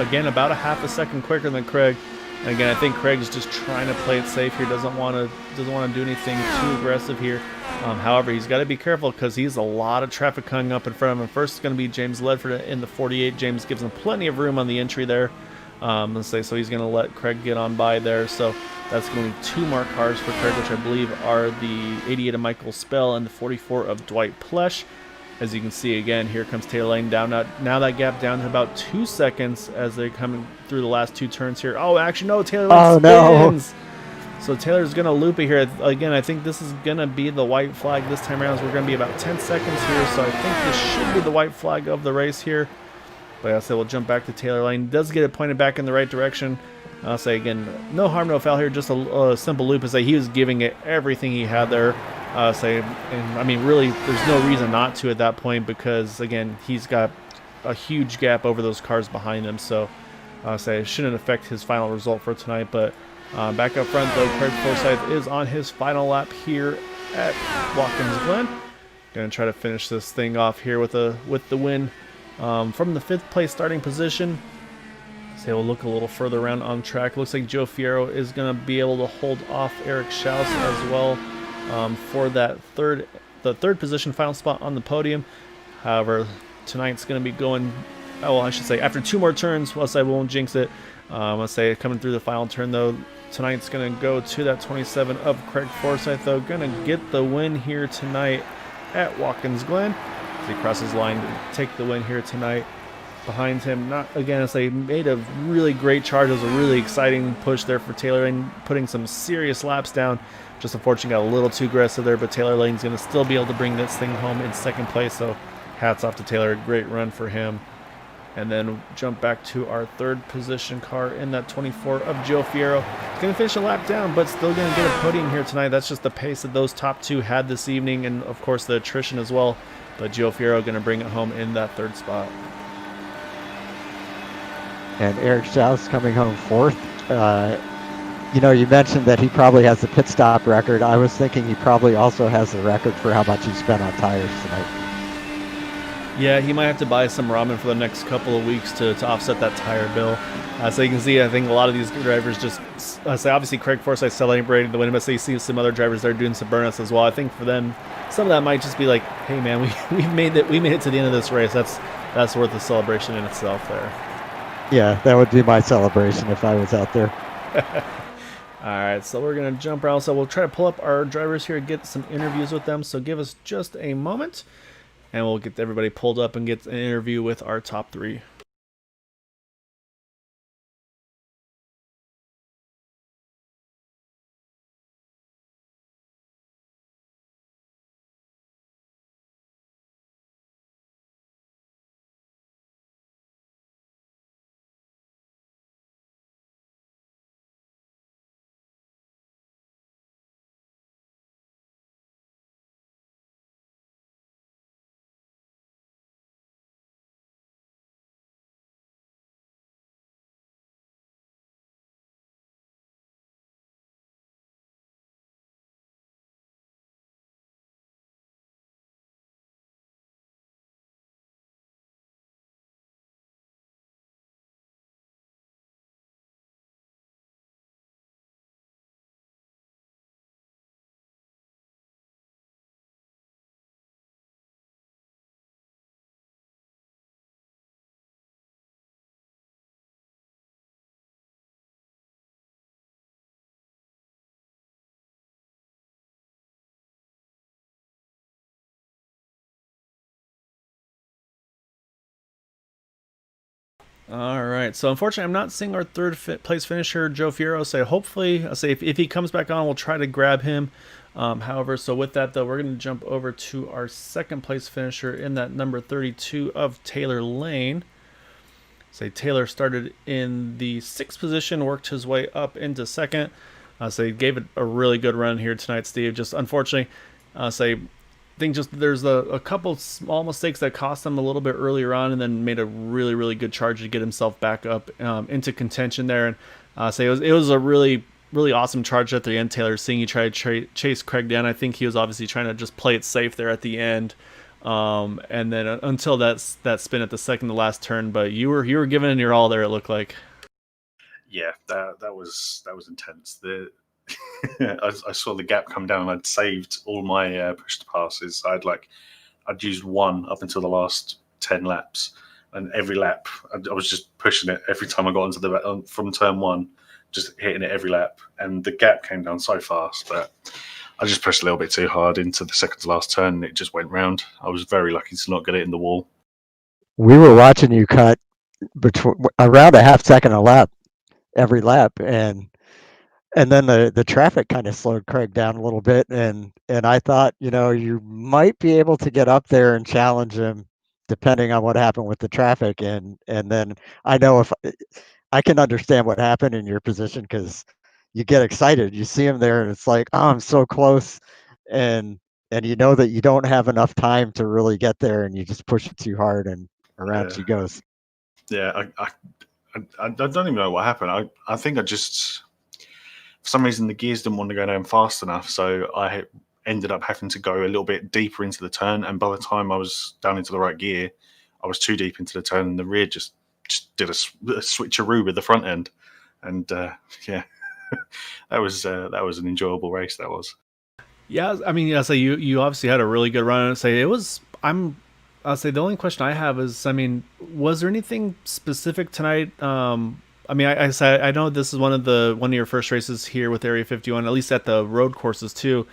again about a half a second quicker than Craig. And again, I think Craig is just trying to play it safe here. Doesn't want to do anything too aggressive here. However, he's got to be careful because he's a lot of traffic coming up in front of him. First, it's going to be James Ledford in the 48. James gives him plenty of room on the entry there. Let's say so he's going to let Craig get on by there. So that's going to be 2 more cars for Craig, which I believe are the 88 of Michael Spell and the 44 of Dwight Plesh. As you can see, again, here comes Taylor Lane down. Now that gap down to about 2 seconds as they're coming through the last 2 turns here. Oh, actually, no, Taylor Lane spins. No. So Taylor's going to loop it here. Again, I think this is going to be the white flag this time around. So we're going to be about 10 seconds here. So I think this should be the white flag of the race here. But I'll say we'll jump back to Taylor Lane. Does get it pointed back in the right direction. I'll say, again, no harm, no foul here. Just a simple loop. Say he was giving it everything he had there. And I mean, really, there's no reason not to at that point because, again, he's got a huge gap over those cars behind him. So I'll say it shouldn't affect his final result for tonight. But back up front, though, Craig Forsyth is on his final lap here at Watkins Glen. Going to try to finish this thing off here with the win from the 5th place starting position. So we'll look a little further around on track. Looks like Joe Fierro is going to be able to hold off Eric Schaus as well for that third position final spot on the podium. However, tonight's going to be going, well, I should say after 2 more turns, plus I won't jinx it. Let's say coming through the final turn though, tonight's going to go to that 27 of Craig Forsyth though, going to get the win here tonight at Watkins Glen. As he crosses line to take the win here tonight. Behind him, not again, as they made a really great charge. It was a really exciting push there for Taylor Lane, putting some serious laps down. Just unfortunately got a little too aggressive there, but Taylor Lane's going to still be able to bring this thing home in second place. So hats off to Taylor, great run for him. And then jump back to our third position car in that 24 of Joe Fierro. He's going to finish a lap down, but still going to get a podium here tonight. That's just the pace that those top 2 had this evening, and of course the attrition as well. But Joe Fierro going to bring it home in that third spot. And Eric Schaus coming home 4th. You mentioned that he probably has the pit stop record. I was thinking he probably also has the record for how much he spent on tires tonight. Yeah, he might have to buy some ramen for the next couple of weeks to offset that tire bill. So you can see, I think a lot of these drivers just say, obviously Craig Forsyth celebrated the win, but you see some other drivers there doing some burnouts as well. I think for them, some of that might just be like, hey man, we made it to the end of this race. That's worth the celebration in itself there. Yeah, that would be my celebration if I was out there. All right, so we're going to jump around. So we'll try to pull up our drivers here and get some interviews with them. So give us just a moment, and we'll get everybody pulled up and get an interview with our top 3. All right, so unfortunately, I'm not seeing our third place finisher, Joe Fierro. So hopefully, if he comes back on, we'll try to grab him. However, so with that though, we're going to jump over to our second place finisher in that number 32 of Taylor Lane. Say Taylor started in the 6th position, worked his way up into 2nd. So he gave it a really good run here tonight, Steve. Just unfortunately, I think just there's a couple small mistakes that cost him a little bit earlier on, and then made a really, really good charge to get himself back up into contention there. And it was a really, really awesome charge at the end. Taylor, seeing you try to chase Craig down, I think he was obviously trying to just play it safe there at the end. And then until that spin at the second to last turn, but you were giving it your all there. It looked like. Yeah, that was intense. I saw the gap come down. I'd saved all my push to passes. I'd used one up until the last 10 laps, and every lap I was just pushing it every time I got into from turn 1, just hitting it every lap, and the gap came down so fast that I just pushed a little bit too hard into the second to last turn, and it just went round. I was very lucky to not get it in the wall. We were watching you cut around a half second a lap every lap, and then the traffic kind of slowed Craig down a little bit, and I thought, you might be able to get up there and challenge him depending on what happened with the traffic, and then I know if I can understand what happened in your position, because you get excited, you see him there, and it's like, oh, I'm so close, and you know that you don't have enough time to really get there, and you just push it too hard, and around she goes. Yeah, I don't even know what happened. I think I just, for some reason, the gears didn't want to go down fast enough, so I ended up having to go a little bit deeper into the turn, and by the time I was down into the right gear, I was too deep into the turn, and the rear just did a switcheroo with the front end, and yeah, that was an enjoyable race. That was. Yeah, I mean, yeah. So you obviously had a really good run. I'd say it was. I'll say the only question I have is, I mean, was there anything specific tonight? I mean, I said I know this is one of your first races here with Area 51, at least at the road courses too.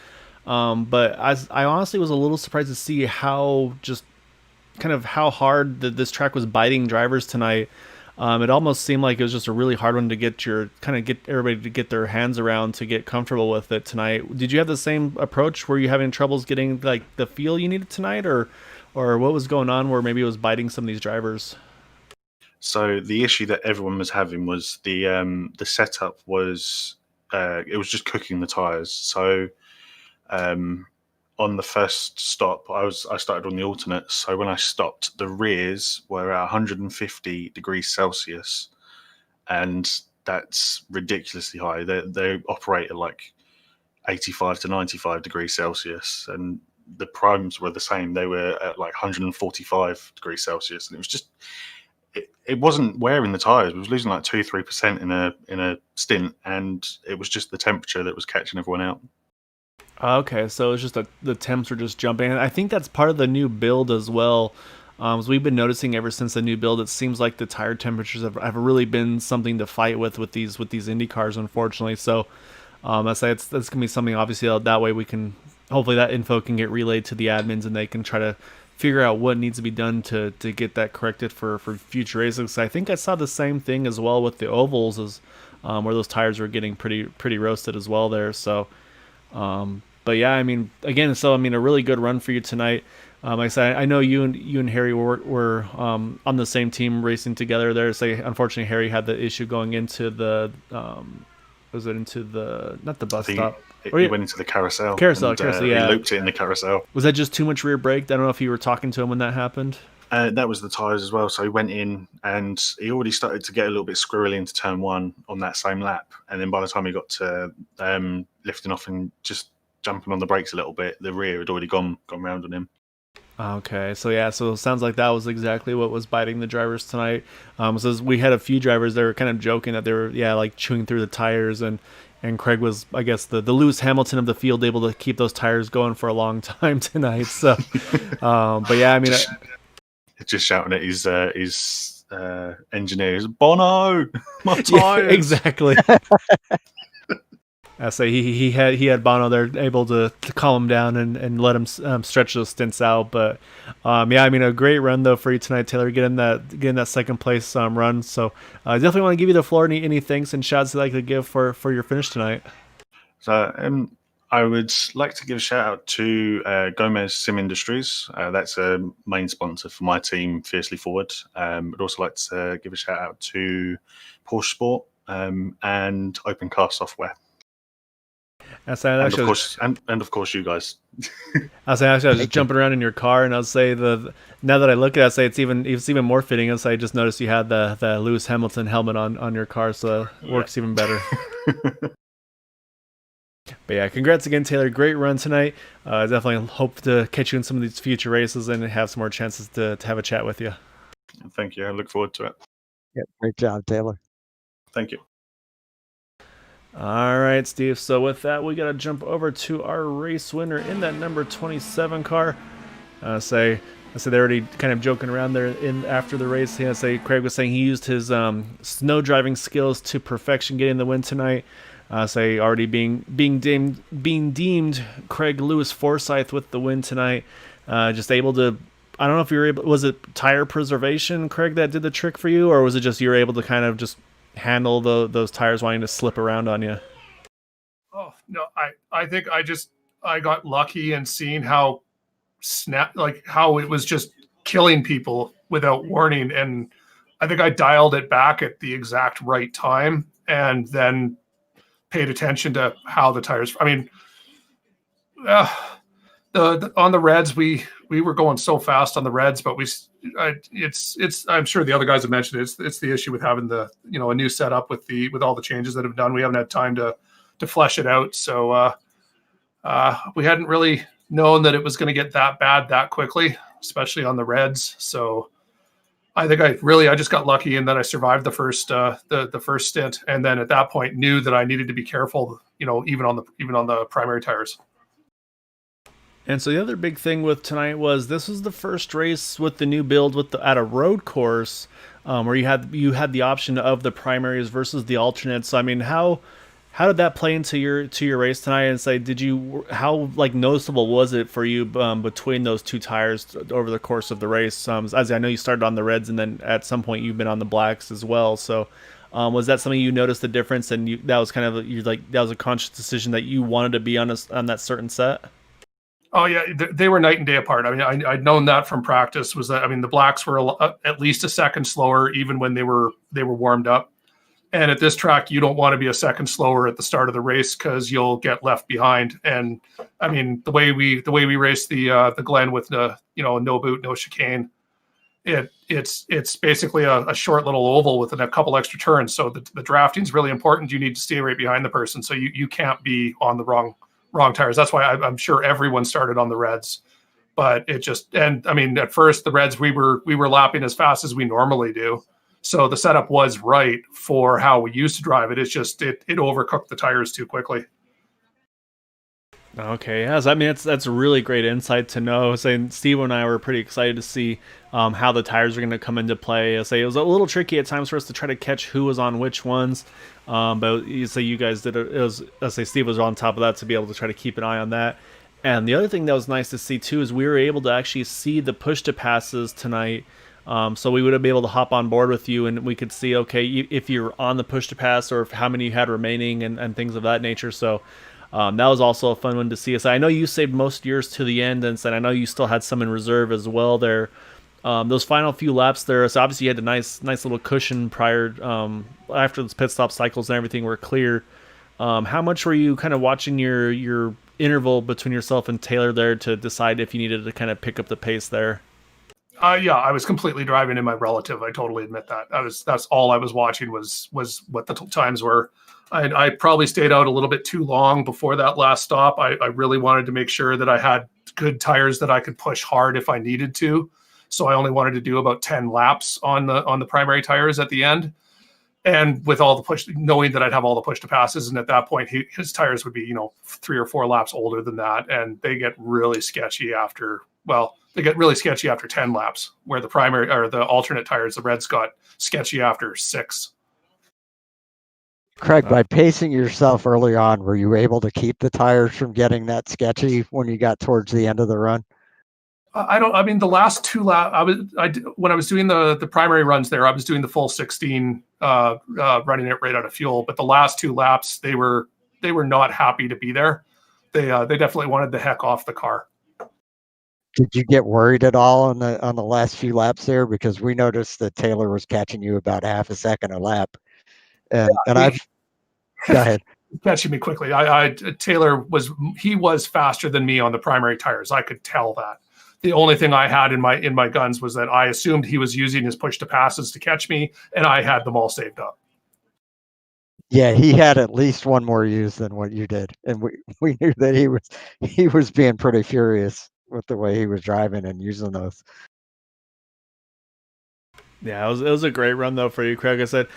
But I honestly was a little surprised to see how just kind of how hard this track was biting drivers tonight. It almost seemed like it was just a really hard one to get everybody to get their hands around to get comfortable with it tonight. Did you have the same approach? Were you having troubles getting like the feel you needed tonight, or what was going on where maybe it was biting some of these drivers? So the issue that everyone was having was the setup was it was just cooking the tires. So on the first stop, I started on the alternate. So when I stopped, the rears were at 150 degrees Celsius, and that's ridiculously high. They operate at like 85 to 95 degrees Celsius, and the primes were the same. They were at like 145 degrees Celsius, and it was just it wasn't wearing the tires. It was losing like 2-3% in a stint, and it was just the temperature that was catching everyone out. Okay, so it's just the temps are just jumping. And I think that's part of the new build as well. As we've been noticing ever since the new build, it seems like the tire temperatures have really been something to fight with these Indy cars, unfortunately. So I say that's gonna be something obviously that way we can hopefully that info can get relayed to the admins and they can try to figure out what needs to be done to get that corrected for future races. I think I saw the same thing as well with the ovals, as where those tires were getting pretty roasted as well there. So. But yeah, I mean, again, so I mean, a really good run for you tonight. Like I said, I know you and Harry were on the same team racing together there. Say, unfortunately, Harry had the issue going into the was it into the not the bus stop? He went into the carousel. Carousel, yeah. He looped it in the carousel. Was that just too much rear brake? I don't know if you were talking to him when that happened. That was the tyres as well. So he went in and he already started to get a little bit squirrely into turn one on that same lap. And then by the time he got to lifting off and just jumping on the brakes a little bit, the rear had already gone round on him. Okay, so yeah, so it sounds like that was exactly what was biting the drivers tonight. So we had a few drivers that were kind of joking that they were, like chewing through the tires, and Craig was, I guess, the Lewis Hamilton of the field, able to keep those tires going for a long time tonight. So, but yeah, I mean, just shouting at his engineers, Bono, my tires. Yeah, exactly. I say he had Bono there able to calm him down and let him stretch those stints out. But yeah, I mean, a great run though for you tonight, Taylor, getting that second place run. So definitely want to give you the floor. Any thanks and shouts you'd like to give for your finish tonight? So I would like to give a shout out to Gomez Sim Industries. That's a main sponsor for my team, Fiercely Forward. I'd also like to give a shout out to Porsche Sport and Open Car Software. And of course, you guys. I was just jumping around in your car, and I'll say now that I look at it, I say it's even more fitting. As I just noticed you had the Lewis Hamilton helmet on your car, so it works even better. But yeah, congrats again, Taylor. Great run tonight. Definitely hope to catch you in some of these future races and have some more chances to have a chat with you. Thank you. I look forward to it. Yeah, great job, Taylor. Thank you. All right, Steve. So with that, we got to jump over to our race winner in that number 27 car. I say they're already kind of joking around there after the race. I say Craig was saying he used his snow driving skills to perfection, getting the win tonight. Say already being deemed Craig Lewis Forsyth with the win tonight. Just able to. I don't know if you were able. Was it tire preservation, Craig, that did the trick for you, or was it just you were able to kind of just handle those tires wanting to slip around on you? Oh no, I think I got lucky and seeing how how it was just killing people without warning, and I think I dialed it back at the exact right time and then paid attention to how the tires. I mean, on the reds we were going so fast on the reds, but it's I'm sure the other guys have mentioned it's the issue with having the a new setup with all the changes that have done. We haven't had time to flesh it out, so we hadn't really known that it was going to get that bad that quickly, especially on the reds. So I think I just got lucky in that I survived the first the first stint, and then at that point knew that I needed to be careful, even on the primary tires. And so the other big thing with tonight was this was the first race with the new build at a road course, where you had the option of the primaries versus the alternates. So I mean, how did that play into your race tonight? And say, how like noticeable was it for you between those two tires over the course of the race? As I know you started on the reds, and then at some point you've been on the blacks as well. So was that something you noticed the difference, and that was kind of that was a conscious decision that you wanted to be on that certain set? Oh yeah, they were night and day apart. I mean, I'd known that from practice. Was that, I mean, the blacks were at least a second slower even when they were warmed up. And at this track, you don't want to be a second slower at the start of the race because you'll get left behind. And I mean, the way we raced the Glen with no boot, no chicane, it's basically a short little oval with a couple extra turns. So the drafting is really important. You need to stay right behind the person, so you can't be on the wrong tires. That's why I'm sure everyone started on the reds, but and I mean, at first the reds, we were lapping as fast as we normally do. So the setup was right for how we used to drive it. It's just, it overcooked the tires too quickly. Okay, yes, I mean that's really great insight to know. Saying Steve and I were pretty excited to see how the tires are going to come into play. I say it was a little tricky at times for us to try to catch who was on which ones, but you say you guys did it. It was, I say Steve was on top of that to be able to try to keep an eye on that. And the other thing that was nice to see too is we were able to actually see the push to passes tonight. So we would be able to hop on board with you, and we could see, okay, if you're on the push to pass or how many you had remaining and things of that nature. So that was also a fun one to see. So I know you saved most of yours to the end, and I know you still had some in reserve as well there. Those final few laps there, so obviously you had a nice little cushion prior after the pit stop cycles and everything were clear. How much were you kind of watching your interval between yourself and Taylor there to decide if you needed to kind of pick up the pace there? Yeah, I was completely driving in my relative. I totally admit that. That's all I was watching was what the times were. I probably stayed out a little bit too long before that last stop. I really wanted to make sure that I had good tires that I could push hard if I needed to. So I only wanted to do about 10 laps on the primary tires at the end. And with all the push, knowing that I'd have all the push to passes, and at that point his tires would be 3 or 4 laps older than that, and they get really sketchy after. Well, they get really sketchy after 10 laps, where the primary or the alternate tires, the reds, got sketchy after 6. Craig, by pacing yourself early on, were you able to keep the tires from getting that sketchy when you got towards the end of the run? I mean, the last 2 laps, when I was doing the primary runs there, I was doing the full 16, running it right out of fuel. But the last 2 laps, they were not happy to be there. They definitely wanted the heck off the car. Did you get worried at all on the last few laps there? Because we noticed that Taylor was catching you about half a second a lap, and I've go ahead. Catching me quickly. Taylor was faster than me on the primary tires. I could tell that. The only thing I had in my guns was that I assumed he was using his push to passes to catch me, and I had them all saved up. Yeah, he had at least one more use than what you did, and we knew that he was being pretty furious with the way he was driving and using those. Yeah, it was a great run though for you, Craig. I said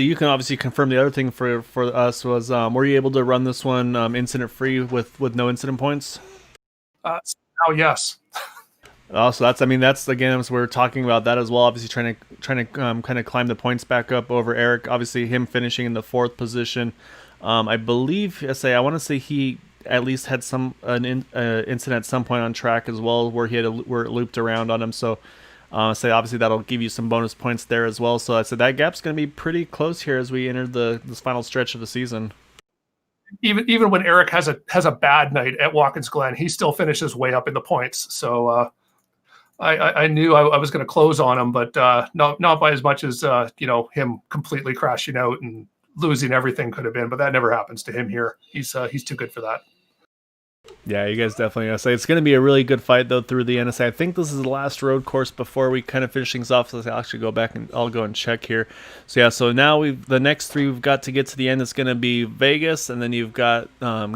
you can obviously confirm the other thing for us was were you able to run this one incident free with no incident points? Oh yes. Also, that's again, as we're talking about that as well. Obviously, trying to kind of climb the points back up over Eric. Obviously, him finishing in the 4th position. I believe, I want to say he at least had an incident at some point on track as well, where where it looped around on him. So, obviously that'll give you some bonus points there as well. So I said that gap's going to be pretty close here as we enter this final stretch of the season. Even when Eric has a bad night at Watkins Glen, he still finishes way up in the points. So I knew I was going to close on him, but not by as much as him completely crashing out and losing everything could have been. But that never happens to him here. He's too good for that. Yeah, you guys definitely say it's going to be a really good fight though through the NSA. I think this is the last road course before we kind of finish things off. So I'll actually go back and I'll go and check here. So now the next 3 we've got to get to the end. It's going to be Vegas, and then you've got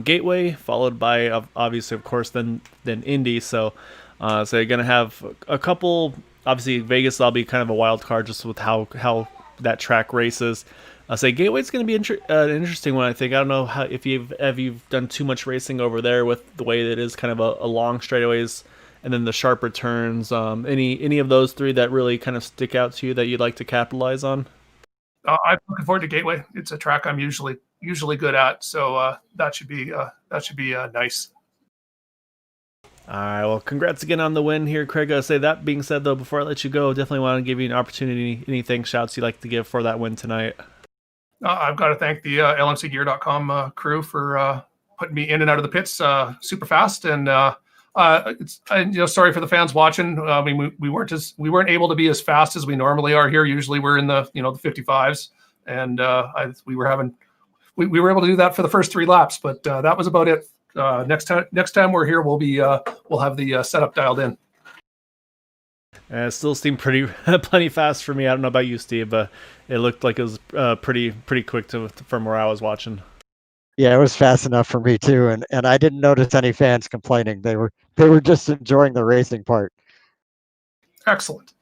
Gateway, followed by obviously of course then Indy. So you're going to have a couple obviously Vegas, that'll be kind of a wild card just with how that track races. I'll say Gateway's going to be an interesting one. I think I don't know how if you've done too much racing over there with the way that it is kind of a long straightaways and then the sharp returns. Any of those three that really kind of stick out to you that you'd like to capitalize on? I'm looking forward to Gateway. It's a track I'm usually good at, so that should be nice. All right, well, congrats again on the win here, Craig. I say that being said, though, before I let you go, definitely want to give you an opportunity. Any thanks, shouts you'd like to give for that win tonight? I've got to thank the LMCgear.com crew for putting me in and out of the pits super fast, and sorry for the fans watching. We weren't able to be as fast as we normally are here. Usually we're in the the 55s, and we were able to do that for the first 3 laps, but that was about it. Next time we're here, we'll have the setup dialed in. It still seemed plenty fast for me. I don't know about you, Steve, but it looked like it was pretty quick from where I was watching. Yeah, it was fast enough for me too, and I didn't notice any fans complaining. They were just enjoying the racing part. Excellent.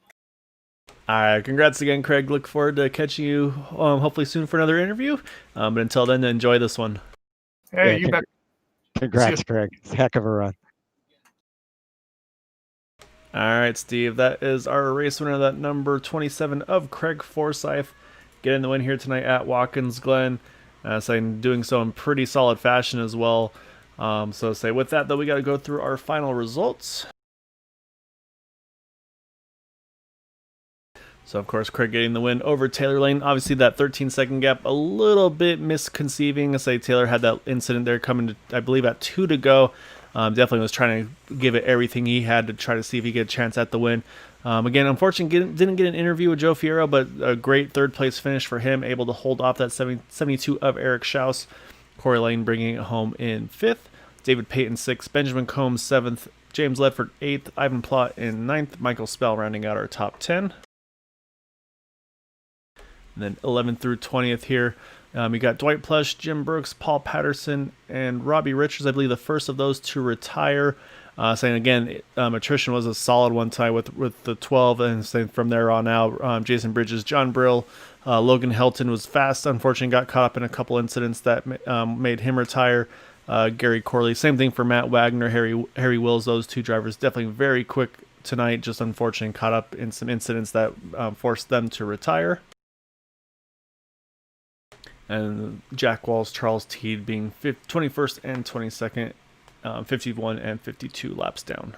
All right, congrats again, Craig. Look forward to catching you hopefully soon for another interview. But until then, enjoy this one. Hey, you bet. Congrats, Craig. Heck of a run. All right, Steve. That is our race winner, that number 27 of Craig Forsyth, getting the win here tonight at Watkins Glen. Doing so in pretty solid fashion as well. With that, though, we got to go through our final results. So, of course, Craig getting the win over Taylor Lane. Obviously, that 13-second gap, a little bit misconceiving. Taylor had that incident there coming to, I believe, at 2 to go. Definitely was trying to give it everything he had to try to see if he could get a chance at the win. Again, unfortunately, didn't get an interview with Joe Fierro, but a great third-place finish for him, able to hold off that 72 of Eric Schaus. Corey Lane bringing it home in 5th. David Payton 6th. Benjamin Combs 7th. James Ledford 8th. Ivan Plott in 9th. Michael Spell rounding out our top 10. And then 11th through 20th here. We got Dwight Plush, Jim Brooks, Paul Patterson, and Robbie Richards. I believe the first of those to retire. Saying again, attrition was a solid one tie with the 12, and saying from there on out, Jason Bridges, John Brill, Logan Helton was fast. Unfortunately, got caught up in a couple incidents that made him retire. Gary Corley, same thing for Matt Wagner, Harry Wills. Those 2 drivers definitely very quick tonight. Just unfortunately caught up in some incidents that forced them to retire. And Jack Walls, Charles Teed being 21st and 22nd, 51 and 52 laps down.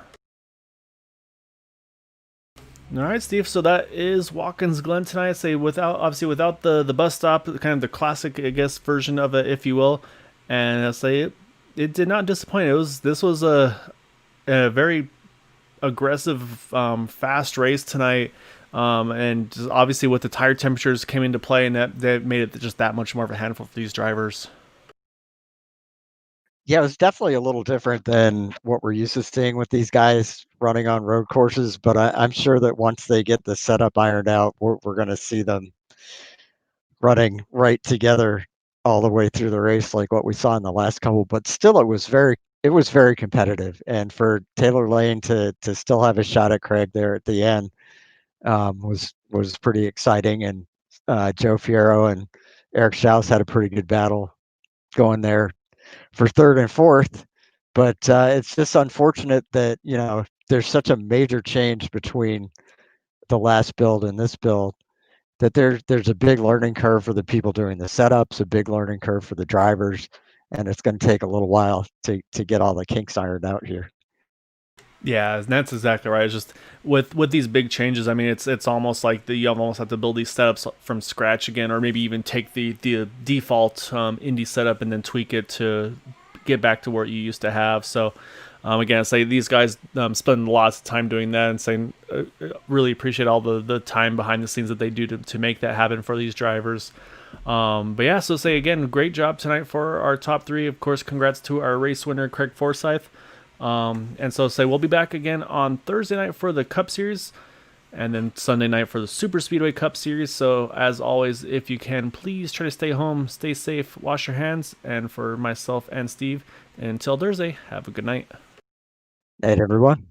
All right, Steve. So that is Watkins Glen tonight. Without the bus stop, kind of the classic, I guess, version of it, if you will. And it did not disappoint. This was a very aggressive, fast race tonight. And obviously with the tire temperatures came into play, and that made it just that much more of a handful for these drivers. Yeah, it was definitely a little different than what we're used to seeing with these guys running on road courses, but I'm sure that once they get the setup ironed out, we're going to see them running right together all the way through the race like what we saw in the last couple. But still, it was very competitive, and for Taylor Lane to still have a shot at Craig there at the end was pretty exciting. And Joe Fierro and Eric Schaus had a pretty good battle going there for 3rd and 4th. But it's just unfortunate that there's such a major change between the last build and this build, that there's a big learning curve for the people doing the setups, a big learning curve for the drivers, and it's going to take a little while to get all the kinks ironed out here. Yeah, that's exactly right. It's just with these big changes, I mean, it's almost like you almost have to build these setups from scratch again, or maybe even take the default Indy setup and then tweak it to get back to what you used to have. So again, I say these guys spend lots of time doing that, and saying really appreciate all the time behind the scenes that they do to make that happen for these drivers. But yeah, so say again, great job tonight for our top 3. Of course, congrats to our race winner, Craig Forsyth. And so we'll be back again on Thursday night for the Cup Series, and then Sunday night for the Super Speedway Cup Series. So as always, if you can, please try to stay home, stay safe, wash your hands. And for myself and Steve, until Thursday, have a good night. Night, everyone.